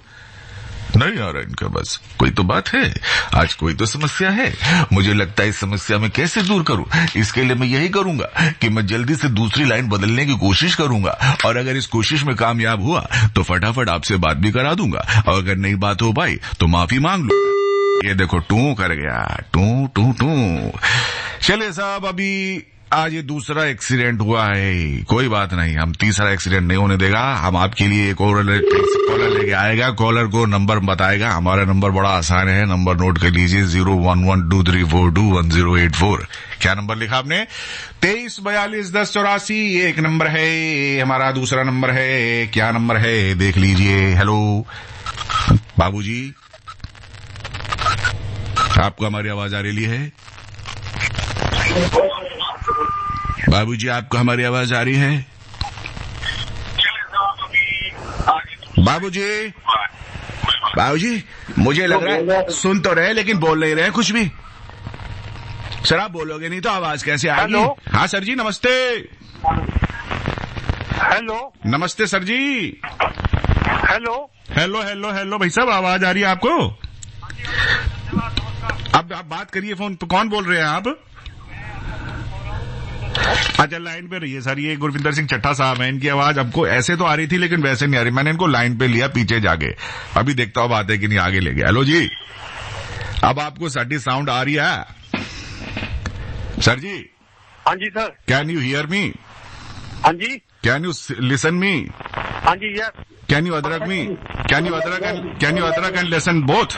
नहीं आ रहा इनका, बस कोई तो बात है, आज कोई तो समस्या है। मुझे लगता है इस समस्या में कैसे दूर करूं, इसके लिए मैं यही करूंगा कि मैं जल्दी से दूसरी लाइन बदलने की कोशिश करूंगा, और अगर इस कोशिश में कामयाब हुआ तो फटाफट आपसे बात भी करा दूंगा, और अगर नहीं बात हो पाई तो माफी मांग लूंगा। ये देखो टू कर गया, टू टू टू। चलिए साहब, अभी आज ये दूसरा एक्सीडेंट हुआ है। कोई बात नहीं, हम तीसरा एक्सीडेंट नहीं होने देगा। हम आपके लिए एक और कॉलर लेके आएगा। कॉलर को नंबर बताएगा। हमारा नंबर बड़ा आसान है, नंबर नोट कर लीजिए 011234211084। क्या नंबर लिखा आपने? 23421084 ये एक नंबर है। हमारा दूसरा नंबर है, क्या नंबर है देख लीजिए। हेलो बाबूजी, आपको हमारी आवाज आ रही है? बाबूजी, आपको हमारी आवाज आ रही है? बाबूजी, बाबूजी, मुझे लग रहा है सुन तो रहे लेकिन बोल नहीं रहे कुछ भी। सर आप बोलोगे नहीं तो आवाज कैसे आएगी? हाँ सर जी नमस्ते। हेलो नमस्ते सर जी। हेलो हेलो हेलो हेलो भाई साहब, आवाज आ रही है आपको? अब आप बात करिए फोन पे। कौन बोल रहे हैं आप? अच्छा लाइन पे रहिए सर। ये गुरविंदर सिंह चट्टा साहब है। इनकी आवाज आपको ऐसे तो आ रही थी लेकिन वैसे नहीं आ रही। मैंने इनको लाइन पे लिया पीछे जाके। अभी देखता हूँ बात है कि नहीं आगे ले गया। हेलो जी, अब आपको साडी साउंड आ रही है? सर जी। हाँ जी sir. Can you hear me? हाँ जी। Can you listen me? हाँ जी यस। कैन यू अदरक मी? कैन यू अदरक and listen both?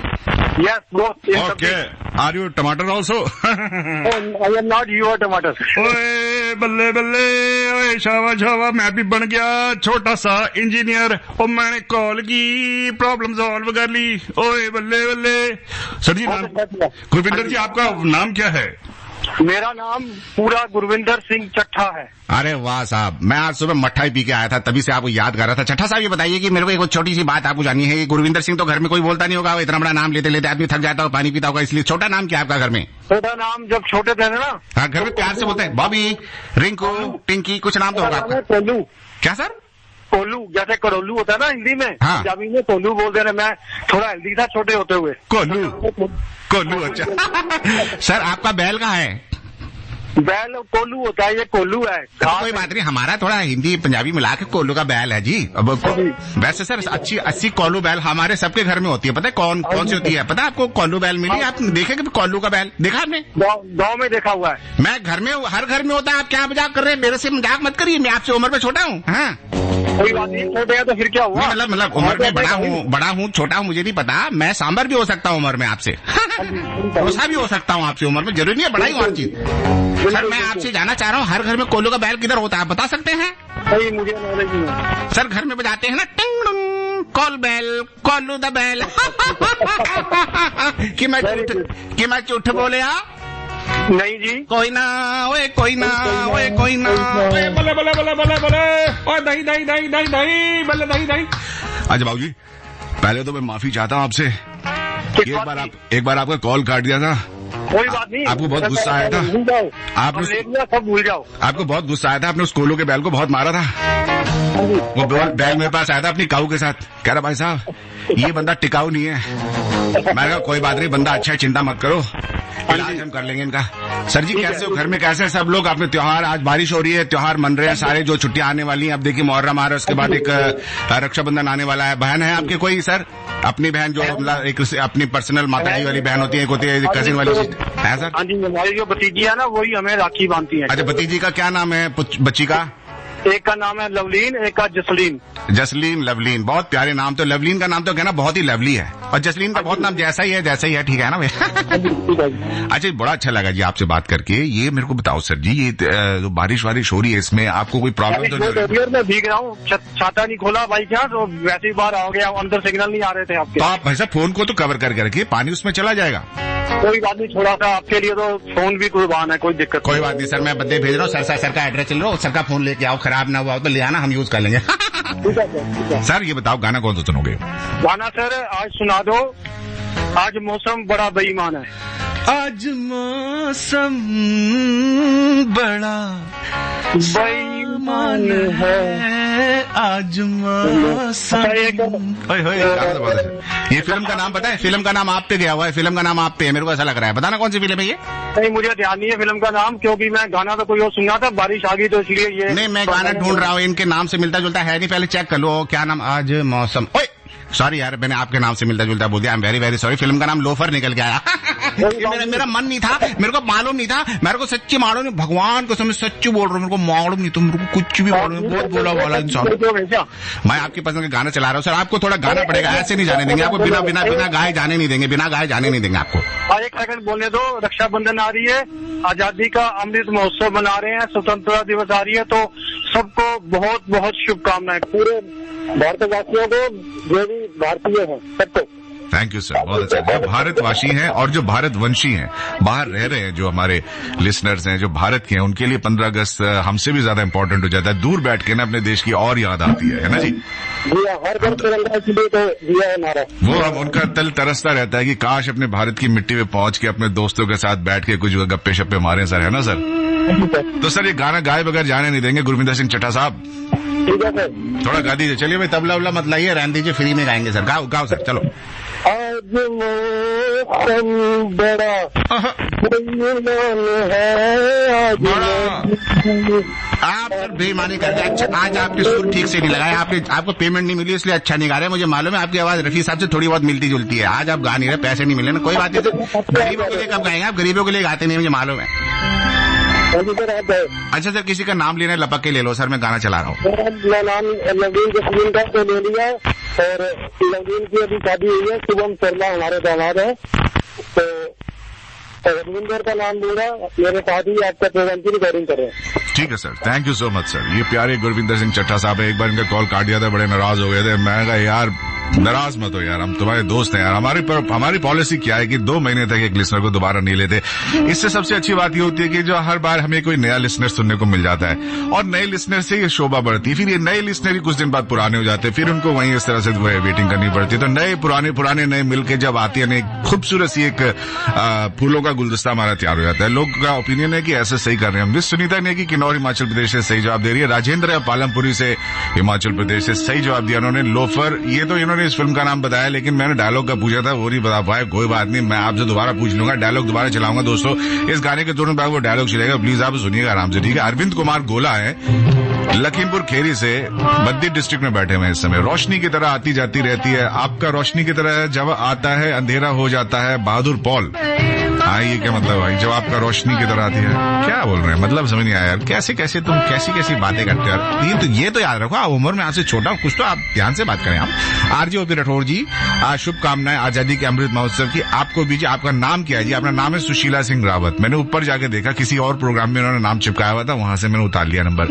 Yes, both. Okay. Are you tomato also? Oh, I am not your tomato. ओए बल्ले बल्ले, ओए शावा शावा, मैं भी बन गया छोटा सा इंजीनियर। और मैंने कॉल की, प्रॉब्लम सॉल्व कर ली। ओए बल्ले बल्ले। सर जी नाम गुरविंदर जी, आपका नाम क्या है? मेरा नाम पूरा गुरविंदर सिंह चट्टा है। अरे वाह साहब, मैं आज सुबह मट्ठा ही पी के आया था, तभी से आपको याद कर रहा था। चट्टा साहब ये बताइए कि मेरे को एक छोटी सी बात आपको जाननी है। गुरविंदर सिंह तो घर में कोई बोलता नहीं होगा, इतना बड़ा नाम लेते लेते आदमी थक जाता होगा, पानी पीता होगा, इसलिए छोटा नाम क्या आपका घर में? छोटा नाम जब छोटे थे ना, हाँ घर में प्यार से बोलते हैं बॉबी, रिंकू, टिंकी, कुछ नाम तो होगा आपका। कोलू। क्या सर? कोलू, जैसे करोलू होता है ना हिंदी में, हाँ। पंजाबी में कोलू बोलते हैं। मैं थोड़ा हेल्दी था छोटे होते हुए। कोलू कोलू, अच्छा। सर आपका बैल कहाँ है? बैल कोलू होता है, ये कोलू है। कोई बात नहीं, हमारा थोड़ा हिंदी पंजाबी मिला के कोलू का बैल है जी। अब वैसे सर 80 कोलू बैल हमारे सबके घर में होती है। पता है कौन कौन सी होती है? पता है आपको? कोलू बैल मिली, आप देखे कभी कोलू का बैल? देखा आपने? गाँव में देखा हुआ है। मैं घर में, हर घर में होता है। आप क्या मजाक कर रहे हैं? मेरे से मजाक मत करिए, मैं आपसे उम्र में छोटा हूँ। हाँ कोई बात नहीं, छोटे हैं तो फिर क्या हुआ? मतलब उम्र में बड़ा हूँ छोटा हूँ मुझे नहीं पता। मैं सांबर भी हो सकता हूँ उम्र में आपसे, डोसा भी हो सकता हूँ आपसे उम्र में, जरूरी नहीं है बड़ा ही हर चीज। सर मैं आपसे जानना चाह रहा हूँ, हर घर में कोलू का बैल किधर होता है, बता सकते हैं? नहीं मुझे नॉलेज नहीं है। सर घर में बजाते हैं ना, टिंग डुंग, कॉल बैल, कोलू द बैल। कि मैं झूठ बोले? नहीं जी। कोई ना, ओए कोई ना, ओए कोई ना, ओए बले बले बले बले बले, ओए दही दही दही दही दही, बले दही दही। अच्छा बाबूजी, पहले तो मैं माफी चाहता हूँ आपसे। एक बार आपका कॉल काट दिया था। कोई बात नहीं, आपको बहुत गुस्सा आया था। आपने सब भूल जाओ। आपको बहुत गुस्सा आया था, आपने उस कोलू के बैल को बहुत मारा था। वो बैल मेरे पास आया था अपनी काऊ के साथ, कह रहा भाई साहब ये बंदा टिकाऊ नहीं है। मैंने कहा कोई बात नहीं, बंदा अच्छा है, चिंता मत करो, इलाज हम कर लेंगे इनका। सर जी कैसे हो? घर में कैसे सब लोग? आपने त्योहार, आज बारिश हो रही है, त्योहार मन रहे हैं सारे, जो छुट्टियां आने वाली हैं। अब देखिए मुहर्रम आ रहा है, उसके बाद एक रक्षाबंधन आने वाला है। बहन है आपके कोई सर? अपनी बहन जो एक अपनी पर्सनल माता जी वाली बहन होती है, एक होती है कजिन वाली है सर? हाँ जी, हमारी जो भतीजी है ना वही हमें राखी बांधती है। अच्छा भतीजी का क्या नाम है बच्ची का? एक का नाम है लवलीन, एक का जसलीन। जसलीन, लवलीन, बहुत प्यारे नाम। तो लवलीन का नाम तो कहना बहुत ही लवली है, और जसलीन का बहुत नाम जैसा ही है, ठीक है ना भाई? अच्छा बड़ा अच्छा लगा जी आपसे बात करके। ये मेरे को बताओ सर जी, ये जो बारिश हो रही है इसमें आपको कोई प्रॉब्लम तो नहीं? मैं भीग रहा हूँ, छाता नहीं खोला भाई क्या, तो वैसे ही बाहर आ गया, अंदर सिग्नल नहीं आ रहे थे आपके। तो आप भाई साहब फोन को तो कवर करके रखिए, पानी उसमें चला जाएगा। कोई बात नहीं, थोड़ा सा आपके लिए तो फोन भी कुर्बान है, कोई दिक्कत। कोई बात नहीं सर, मैं बंदे भेज रहा हूँ, सर का एड्रेस चल रहा हूँ, सर का फोन लेके आओ, खराब ना हुआ तो ले आना, हम यूज कर लेंगे। सर ये बताओ गाना कौन सा सुनोगे? गाना सर आज सुना दो, आज मौसम बड़ा बेईमान है। आज मौसम बड़ा बेईमान है, आज मौसम। ये फिल्म का नाम पता है? फिल्म का नाम आप पे गया हुआ है, फिल्म का नाम आप पे है, मेरे को ऐसा लग रहा है। बताना कौन सी फिल्म है ये? नहीं मुझे ध्यान नहीं है फिल्म का नाम, क्योंकि मैं गाना तो कोई और सुनना था, बारिश आ गई तो इसलिए ये। नहीं मैं गाना ढूंढ रहा हूँ, इनके नाम से मिलता जुलता है नहीं, पहले चेक कर लो क्या नाम। आज मौसम, सॉरी यार मैंने आपके नाम से मिलता जुलता बोल दिया, I am very very sorry. Film का नाम लोफर निकल के आया। मेरा मन नहीं था, मेरे को मालूम नहीं था, मेरे को सच्ची मालूम नहीं, भगवान को समझ सच्ची बोल रहा हूँ, मेरे को मालूम नहीं, तुम मेरे को कुछ भी मालूम, बहुत बोला वाला इंसान। मैं आपकी पसंद का गाना चला रहा हूँ सर, आपको थोड़ा गाना पड़ेगा, ऐसे नहीं जाने देंगे आपको, बिना बिना बिना गाए जाने नहीं देंगे, बिना गाए जाने नहीं देंगे आपको। एक सेकंड बोलने दो, रक्षाबंधन आ रही है, आजादी का अमृत महोत्सव मना रहे हैं, स्वतंत्रता दिवस आ रही है, तो सबको बहुत बहुत शुभकामनाएं, पूरे भारतवासियों को, जो भी भारतीय हैं सबको। थैंक यू सर, बहुत अच्छा। जो भारतवासी हैं और जो भारतवंशी हैं, बाहर रह रहे हैं, जो हमारे लिसनर्स हैं जो भारत के हैं, उनके लिए 15 अगस्त हमसे भी ज्यादा इंपॉर्टेंट हो जाता है। दूर बैठ के ना अपने देश की और याद आती है ना जी? हर घर तिरंगा के लिए तो दिया है नारा। वो हम उनका तल तरसता रहता है कि काश अपने भारत की मिट्टी पे पहुंच के अपने दोस्तों के साथ बैठ के कुछ गप्पे शप्पे मारे सर, है ना सर? तो सर ये गाना गाए बगैर जाने नहीं देंगे गुरविंदर सिंह चड्ढा साहब, ठीक है सर? थोड़ा गा दीजिए। चलिए भाई, तबला उबला मत लाइए, रहने दीजिए, फ्री में गाएंगे सर। गाओ गाओ सर, चलो। आज मौसम बड़ा है, आप सर बेईमानी करके, अच्छा आज आपके सुर ठीक से नहीं लगाए, आपको पेमेंट नहीं मिली इसलिए अच्छा नहीं गा रहे, मुझे मालूम है आपकी आवाज रफी साहब से थोड़ी बहुत मिलती जुलती है, आज आप गा नहीं रहे, पैसे नहीं मिले ना, कोई बात नहीं सर, गरीबों के लिए कब गाएंगे आप? गरीबों के लिए गाते नहीं, मुझे मालूम है। अच्छा सर, किसी का नाम लेना है, लपक के ले लो सर, मैं गाना चला रहा हूँ। मेरा नाम नवीन जसमीन का तो ले लिया, और नवीन की अभी शादी हुई है, शुभम शर्मा हमारे दामाद है, तो रविंदर का नाम लूंगा, मेरे साथ ही आपका प्रोग्राम की रिकॉर्डिंग कर रहे हैं। ठीक है sir, thank you so much sir. ये प्यारे गुरविंदर सिंह चड्ढा साहब है, एक बार इनका कॉल काट दिया था, बड़े नाराज हो गए थे, मैं कहा यार नाराज मत हो यार, हम तुम्हारे दोस्त हैं यार, हमारी पॉलिसी क्या है कि 2 महीने तक एक लिसनर को दोबारा नहीं लेते। इससे सबसे अच्छी बात ये होती है कि जो हर बार हमें कोई नया लिसनर सुनने को मिल जाता है, और नए लिसनर से ये शोभा बढ़ती है, फिर ये नए लिसनर ही कुछ दिन बाद पुराने हो जाते हैं, फिर उनको वहीं इस तरह से वेटिंग करनी पड़ती है। तो नए पुराने नए मिलकर जब आती है, खूबसूरत सी एक फूलों का गुलदस्ता हमारा तैयार हो जाता है। लोग का ओपिनियन है कि ऐसे सही कर रहे हैं हम। सुनीता ने कि किन्नौर हिमाचल प्रदेश से सही जवाब दे रही है। राजेंद्र पालमपुरी से हिमाचल प्रदेश से सही जवाब दिया उन्होंने। लोफर, ये तो इन्होंने इस फिल्म का नाम बताया, लेकिन मैंने डायलॉग का पूछा था, वो नहीं बता पाए, कोई बात नहीं, मैं आपसे दोबारा पूछ लूंगा, डायलॉग दोबारा चलाऊंगा। दोस्तों इस गाने के तुरंत बाद वो डायलॉग चलेगा, प्लीज आप सुनिएगा आराम से, ठीक है? अरविंद कुमार गोला है, लखीमपुर खेरी से, बद्दी डिस्ट्रिक्ट में बैठे हुए हैं इस समय। रोशनी की तरह आती जाती रहती है, आपका रोशनी की तरह जब आता है अंधेरा हो जाता है। बहादुर पॉल, हाँ ये क्या मतलब भाई, जब आपका रोशनी की तरह आती है, क्या बोल रहे हैं, मतलब समझ नहीं आया यार, कैसे कैसे तुम कैसी बातें करते हो यार। ये तो याद रखो, आप उम्र में आपसे छोटा हूँ, कुछ तो आप ध्यान से बात करें। आप आरजे ओपी राठौर जी, शुभकामनाएं आजादी के अमृत महोत्सव की आपको भी जी। आपका नाम क्या है जी? अपना नाम है सुशीला सिंह रावत। मैंने ऊपर जाके देखा, किसी और प्रोग्राम में उन्होंने नाम चिपकाया हुआ था, वहां से मैंने उतार लिया नंबर,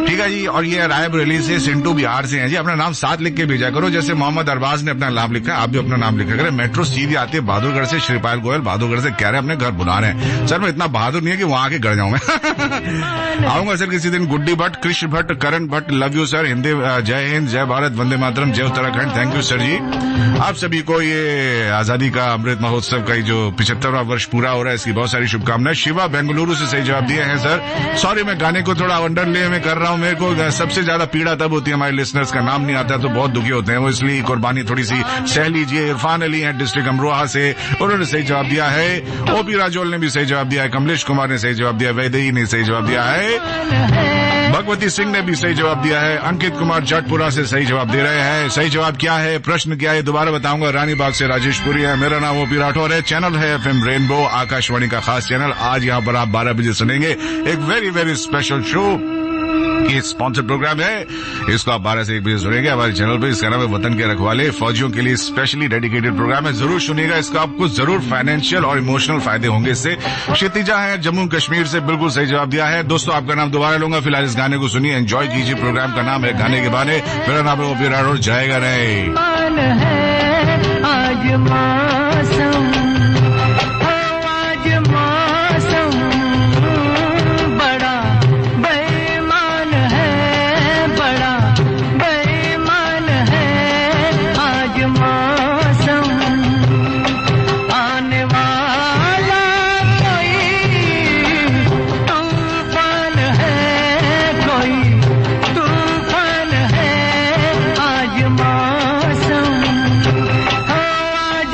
ठीक है जी। और ये रायबरेली से सिंटू बिहार से हैं जी। अपना नाम साथ लिख के भेजा करो, जैसे मोहम्मद अरबाज ने अपना नाम लिखा, आप भी अपना नाम लिखा करें। मेट्रो सीधी आती है बहादुरगढ़ से। श्रीपाल गोयल बहादुरगढ़ से कह रहे हैं अपने घर बुला रहे हैं। सर मैं इतना बहादुर नहीं है कि वहां आके गड़ जाऊं मैं आऊंगा सर किसी दिन। Guddi Bhatt, Krishna Bhatt, Karan Bhatt, love you sir. Hindi, जय हिंद, जय भारत, वंदे मातरम, जय Uttarakhand. Thank you sir ji. आप सभी को ये आजादी का अमृत महोत्सव का जो 75वां वर्ष पूरा हो रहा है, इसकी बहुत सारी शुभकामनाएं। शिवा बेंगलुरु से सही जवाब दिए हैं सर। सॉरी मैं गाने को थोड़ा अंडरले में कर रहा हूं, मेरे को सबसे ज्यादा पीड़ा तब होती है हमारे लिसनर्स का नाम नहीं आता तो बहुत दुखी होते हैं वो, इसलिए कुर्बानी थोड़ी सी सह लीजिए। इरफान अली है डिस्ट्रिक्ट अमरोहा से, उन्होंने सही जवाब दिया है। ओपी राजोल ने भी सही जवाब दिया है। कमलेश कुमार ने सही जवाब दिया है। वैदेही ने सही जवाब दिया है। भगवती सिंह ने भी सही जवाब दिया है। अंकित कुमार जटपुरा से सही जवाब दे रहे हैं। सही जवाब क्या है, प्रश्न क्या है, दोबारा बताऊंगा। रानीबाग से राजेश पुरी है। मेरा नाम ओपी राठौर है। चैनल है FM रेनबो, आकाशवाणी का खास चैनल। आज यहाँ पर आप 12 बजे सुनेंगे एक वेरी वेरी स्पेशल शो। ये स्पॉन्सर्ड प्रोग्राम है, इसको आप 12 से 1 बजे सुनेंगे हमारे चैनल पे। इसका नाम है वतन के रखवाले, फौजियों के लिए स्पेशली डेडिकेटेड प्रोग्राम है। जरूर सुनिएगा, इसका आपको जरूर फाइनेंशियल और इमोशनल फायदे होंगे इससे। क्षितिजा है जम्मू कश्मीर से, बिल्कुल सही जवाब दिया है। दोस्तों आपका नाम दोबारा लूंगा, फिलहाल इस गाने को सुनिए, एंजॉय कीजिए। प्रोग्राम का नाम है गाने के बहाने। मेरा नाम है ओपी राठौर। जाएगा नहीं आज मौसम बड़ा बेईमान है, बड़ा बेईमान है आज मौसम। आने वाला कोई तूफान है, कोई तूफान है आज मौसम। आज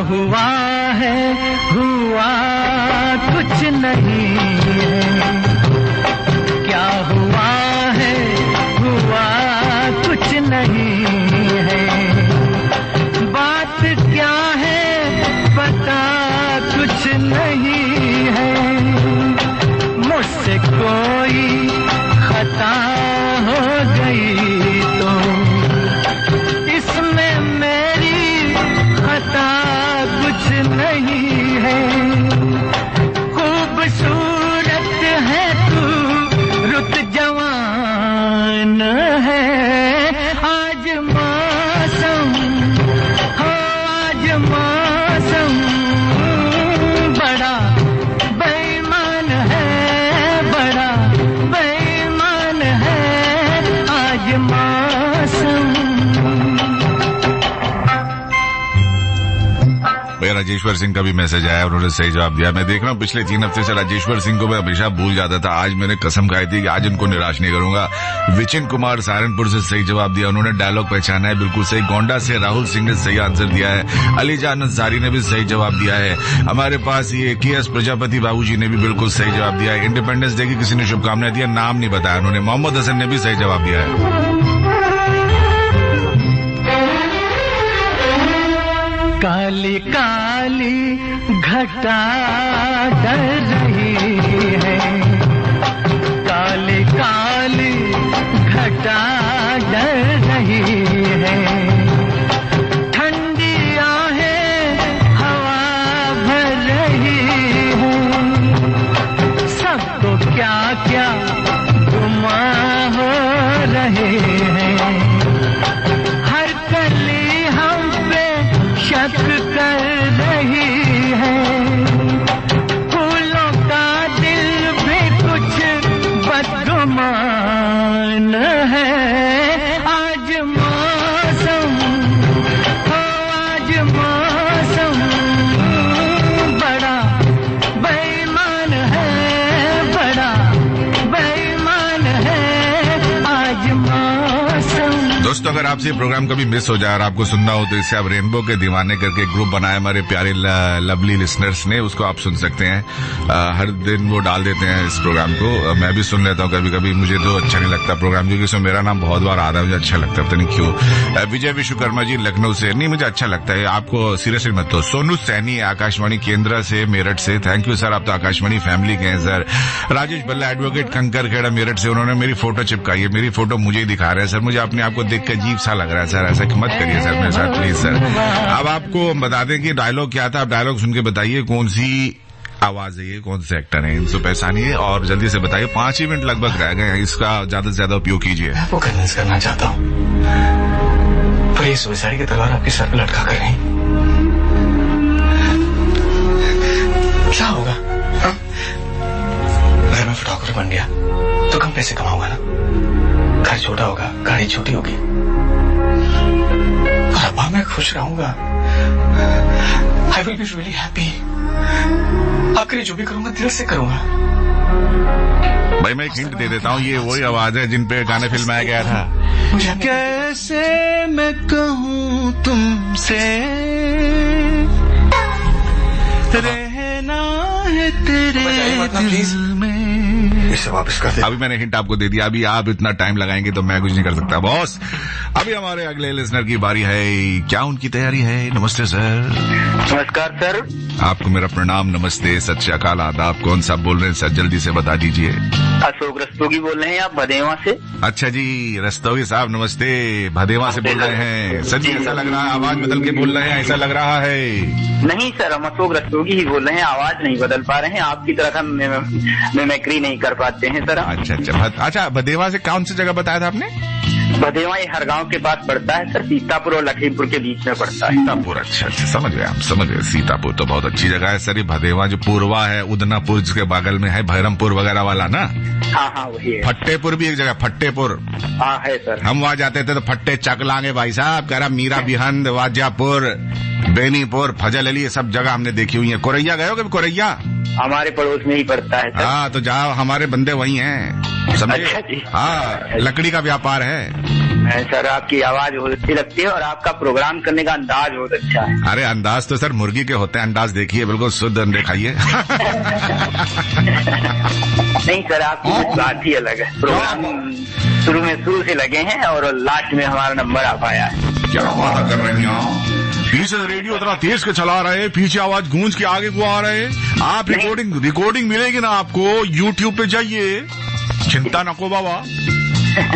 हुआ है हुआ कुछ नहीं है, क्या हुआ है हुआ कुछ नहीं है, बात क्या है पता कुछ नहीं है, मुझसे कोई खता हो गई तो इसमें मेरी खता कुछ नहीं है, खूबसूरत है तू रुत जवान है, आज मौसम हो आज मौसम बड़ा बेईमान है, बड़ा बेईमान है आज मौसम। भैया राजेश्वर सिंह का भी मैसेज आया, उन्होंने सही जवाब दिया। मैं देख रहा हूँ पिछले 3 हफ्ते से राजेश्वर सिंह को मैं हमेशा भूल जाता था, आज मैंने कसम खाई थी कि आज उनको निराश नहीं करूंगा। विचिन कुमार सहारनपुर से सही जवाब दिया, उन्होंने डायलॉग पहचाना है बिल्कुल सही। गोंडा से राहुल सिंह ने सही आंसर दिया है। अलीजान अंसारी ने भी सही जवाब दिया है। हमारे पास ये KS प्रजापति बाबूजी ने भी बिल्कुल सही जवाब दिया है। इंडिपेंडेंस डे की किसी ने शुभकामनाएं दिया, नाम नहीं बताया उन्होंने। मोहम्मद हसन ने भी सही जवाब दिया है। काली काली घटा डर रही है, काली काली घटा डर रही है, ठंडी आहें हवा भर रही है, सबको क्या क्या गुमा हो रहे हैं, हर कली हम पे शक कर रही है, फूलों का दिल भी कुछ बदगुमान है, आज मौसम हो आज मौसम बड़ा बेईमान है, बड़ा बेईमान है आज मौसम। दोस्तों अगर आपसे प्रोग्राम कभी मिस हो जाए और आपको सुनना हो तो इससे आप रेनबो के दीवाने करके ग्रुप बनाए हमारे प्यारे लवली लिसनर्स ने, उसको आप सुन सकते हैं। हर दिन वो डाल देते हैं इस प्रोग्राम को, मैं भी सुन लेता हूँ कभी कभी। मुझे तो अच्छा नहीं लगता प्रोग्राम क्योंकि उसमें मेरा नाम बहुत बार आ रहा है, मुझे अच्छा लगता है, पता नहीं क्यों। विजय विश्वकर्मा जी लखनऊ से, नहीं मुझे अच्छा लगता है, आपको सीरियसली मत दो। सोनू सैनी आकाशवाणी केंद्र से मेरठ से, थैंक यू सर, आप तो आकाशवाणी फैमिली के हैं सर। राजेश बल्ला एडवोकेट कंकर खेड़ा मेरठ से, उन्होंने मेरी फोटो चिपकाई है, मेरी फोटो मुझे ही दिखा रहे हैं सर, मुझे अपने आप को देख के अजीब सा लग रहा है सर, ऐसा मत करिए सर मेरे साथ प्लीज सर। अब आपको बता दें कि डायलॉग क्या था, आप डायलॉग सुन के बताइए कौन सी आवाज है ये, कौन से एक्टर है, इनको पहचानिए और जल्दी से बताइए। 5 ही मिनट लगभग रह गए हैं, इसका ज्यादा से ज्यादा उपयोग कीजिए। मैं आपको कन्विंस करना चाहता हूँ, पर ये सुसाइड की तलवार आपके सर पर लटका कर नहीं। क्या होगा अगर मैं फोटोग्राफर बन गया तो कम पैसे कमाऊंगा ना, घर छोटा होगा, गाड़ी छोटी होगी, और अब्बा मैं खुश रहूंगा। I will be really happy. आपके लिए जो भी करूंगा दिल से करूंगा। भाई मैं एक हिंट दे देता हूँ, ये वही आवाज है जिन पे गाने फिल्माया गया था। कैसे मैं कहूँ तुमसे रहना है तेरे दिल में। इसे वापस कर दे। अभी मैंने हिंट आपको दे दिया, अभी आप इतना टाइम लगाएंगे तो मैं कुछ नहीं कर सकता बॉस। अभी हमारे अगले लिसनर की बारी है, क्या उनकी तैयारी है? नमस्ते सर। नमस्कार सर। आपको मेरा प्रणाम, नमस्ते, सत श्री अकाल, आदाब। कौन सा बोल रहे हैं सर, जल्दी से बता दीजिए। अशोक रस्तोगी बोल रहे हैं आप भदेवा से। अच्छा जी रस्तोगी साहब नमस्ते, भदेवा से बोल रहे हैं सर जी। ऐसा लग रहा है आवाज बदल के बोल रहे हैं, ऐसा लग रहा है। नहीं सर, हम अशोक रस्तोगी ही बोल रहे हैं, आवाज नहीं बदल पा रहे हैं, आपकी तरह हम मिमिक्री नहीं कर पाते हैं सर। अच्छा भदेवा से कौन सी जगह बताया था आपने? भदेवा ये हर गांव के पास पड़ता है सर, सीतापुर और लखीमपुर के बीच में पड़ता है। सीतापुर, अच्छा समझ गए, हम समझ गए। सीतापुर तो बहुत अच्छी जगह है सर। ये भदेवा जो पूर्वा है, उदनापुर जिसके बगल में है, भैरमपुर वगैरह वाला ना। हाँ वही है। फट्टेपुर भी एक जगह, फट्टेपुर। हाँ है सर। हम वहाँ जाते थे तो फट्टे चक लांगे भाई साहब, कह रहा मीरा बिहंद, वाजापुर, बेनीपुर, फजल अली, ये सब जगह हमने देखी हुई है। कोरैया गए हो कभी? कोरैया हमारे पड़ोस में ही पड़ता है सर। हाँ तो जाओ, हमारे बंदे वही हैं, समझे? अच्छा जी। हाँ लकड़ी का व्यापार है। सर आपकी आवाज बहुत अच्छी लगती है और आपका प्रोग्राम करने का अंदाज बहुत अच्छा है। अरे अंदाज तो सर मुर्गी के होते हैं, अंदाज देखिए बिल्कुल शुद्ध अंडे खाइए। नहीं सर आपकी बात ही अलग है। प्रोग्राम शुरू से लगे हैं और लास्ट में हमारा नंबर आ पाया है। क्या बात कर रही हैं? पीछे रेडियो उतना तेज के चला रहे, पीछे आवाज गूंज के आगे को आ रहे। आप रिकॉर्डिंग मिलेगी ना आपको, यूट्यूब पे जाइए, चिंता न को बाबा।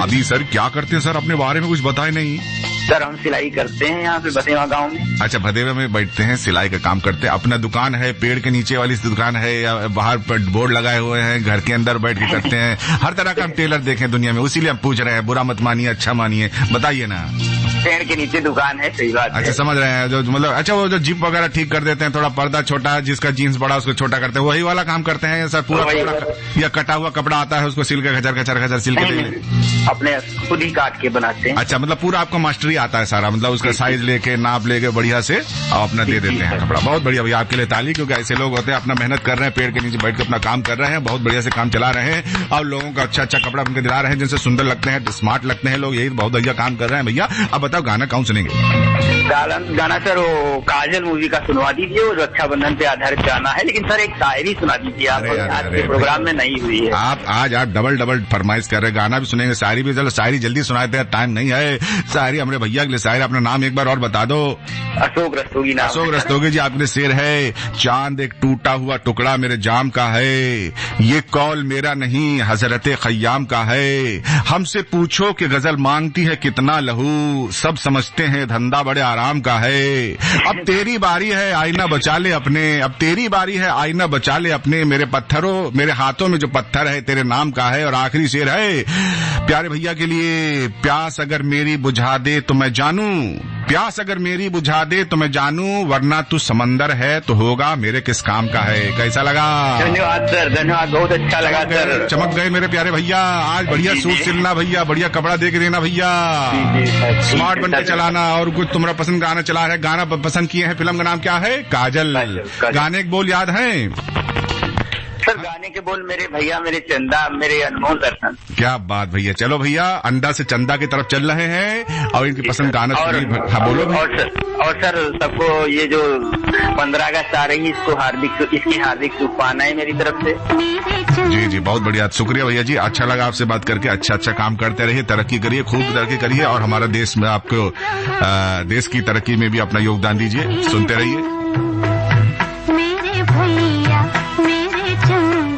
अभी सर क्या करते हैं सर, अपने बारे में कुछ बताए नहीं। सर हम सिलाई करते हैं यहाँ पे भदेवा गांव में। अच्छा भदेवा में बैठते हैं, सिलाई का काम करते हैं। अपना दुकान है, पेड़ के नीचे वाली दुकान है या बाहर बोर्ड लगाए हुए हैं, घर के अंदर बैठ के करते हैं? हर तरह का हम टेलर देखें दुनिया में, उसीलिए हम पूछ रहे हैं। बुरा मत मानिए, अच्छा मानिए, बताइए ना। पेड़ के नीचे दुकान है, सही बात। अच्छा समझ रहे हैं, जो मतलब अच्छा वो जो जिप वगैरह ठीक कर देते हैं, थोड़ा पर्दा छोटा है, जिसका जीन्स बड़ा उसको छोटा करते हैं, वही वाला काम करते हैं सर? पूरा या कटा हुआ कपड़ा आता है उसको सिल के खचर सिल के अपने खुद ही काट के बनाते हैं। अच्छा मतलब पूरा आपको मास्टरी आता है सारा, मतलब उसका साइज लेके नाप लेके बढ़िया से अपना दे देते हैं कपड़ा। बहुत बढ़िया भैया, आपके लिए ताली, क्योंकि ऐसे लोग होते हैं अपना मेहनत कर रहे हैं, पेड़ के नीचे बैठ के अपना काम कर रहे हैं, बहुत बढ़िया से काम चला रहे हैं और लोगों का अच्छा कपड़ा उनके दिला रहे हैं, जिनसे सुंदर लगते हैं, स्मार्ट लगते हैं लोग। यही बहुत बढ़िया काम कर रहे हैं भैया। अब बताओ गाना कौन सुनेंगे? गाना सर वो काजल मूवी का सुनवा दीजिए, वो रक्षाबंधन पे आधारित गाना है, लेकिन सर एक शायरी सुना दीजिए आप, आज के प्रोग्राम में नहीं हुई है। आज आप डबल फरमाइश कर रहे हैं, गाना भी सुनेंगे, शायरी भी। चलो शायरी जल्दी सुनाते हैं, टाइम नहीं है। शायरी हमारे भैया के लिए शायरी, अपना नाम एक बार और बता दो। अशोक रस्तोगी नाम। अशोक रस्तोगी जी, आपके लिए शेर है। चांद एक टूटा हुआ टुकड़ा मेरे जाम का है, ये कौल मेरा नहीं हजरत खयाम का है। हमसे पूछो कि गजल मांगती है कितना लहू, सब समझते हैं धंधा बड़े आराम का है। अब तेरी बारी है आईना बचा ले अपने, अब तेरी बारी है आईना बचा ले अपने, मेरे हाथों में जो पत्थर है तेरे नाम का है। और आखिरी शेर है प्यारे भैया के लिए, प्यास अगर मेरी बुझा दे तो मैं जानूं, प्यास अगर मेरी बुझा दे तो मैं जानूं, वरना तू समंदर है तो होगा मेरे किस काम का है। कैसा लगा? धन्यवाद सर, धन्यवाद, बहुत अच्छा लगा सर। चमक गए मेरे प्यारे भैया। आज बढ़िया सूट सिलना भैया, बढ़िया कपड़ा दे के देना भैया, स्मार्ट बन के चलाना। और कुछ तुम्हारा पसंद गाना चला है, गाना पसंद किए हैं, फिल्म का नाम क्या है? काजल। गाने के बोल याद है सर? गाने के बोल मेरे भैया मेरे चंदा मेरे अनमोल दर्शन। क्या बात भैया। चलो भैया अंडा से चंदा की तरफ चल रहे हैं और इनकी पसंद गाना हाँ बोलो। और सर सबको ये जो 15 अगस्त आ रही है, इसकी हार्दिक शुभकामनाएं मेरी तरफ से। जी जी बहुत बढ़िया, शुक्रिया भैया जी, अच्छा लगा आपसे बात करके। अच्छा काम करते रहिए, तरक्की करिए, खूब तरक्की करिए और हमारा देश में आपको देश की तरक्की में भी अपना योगदान दीजिए। सुनते रहिए।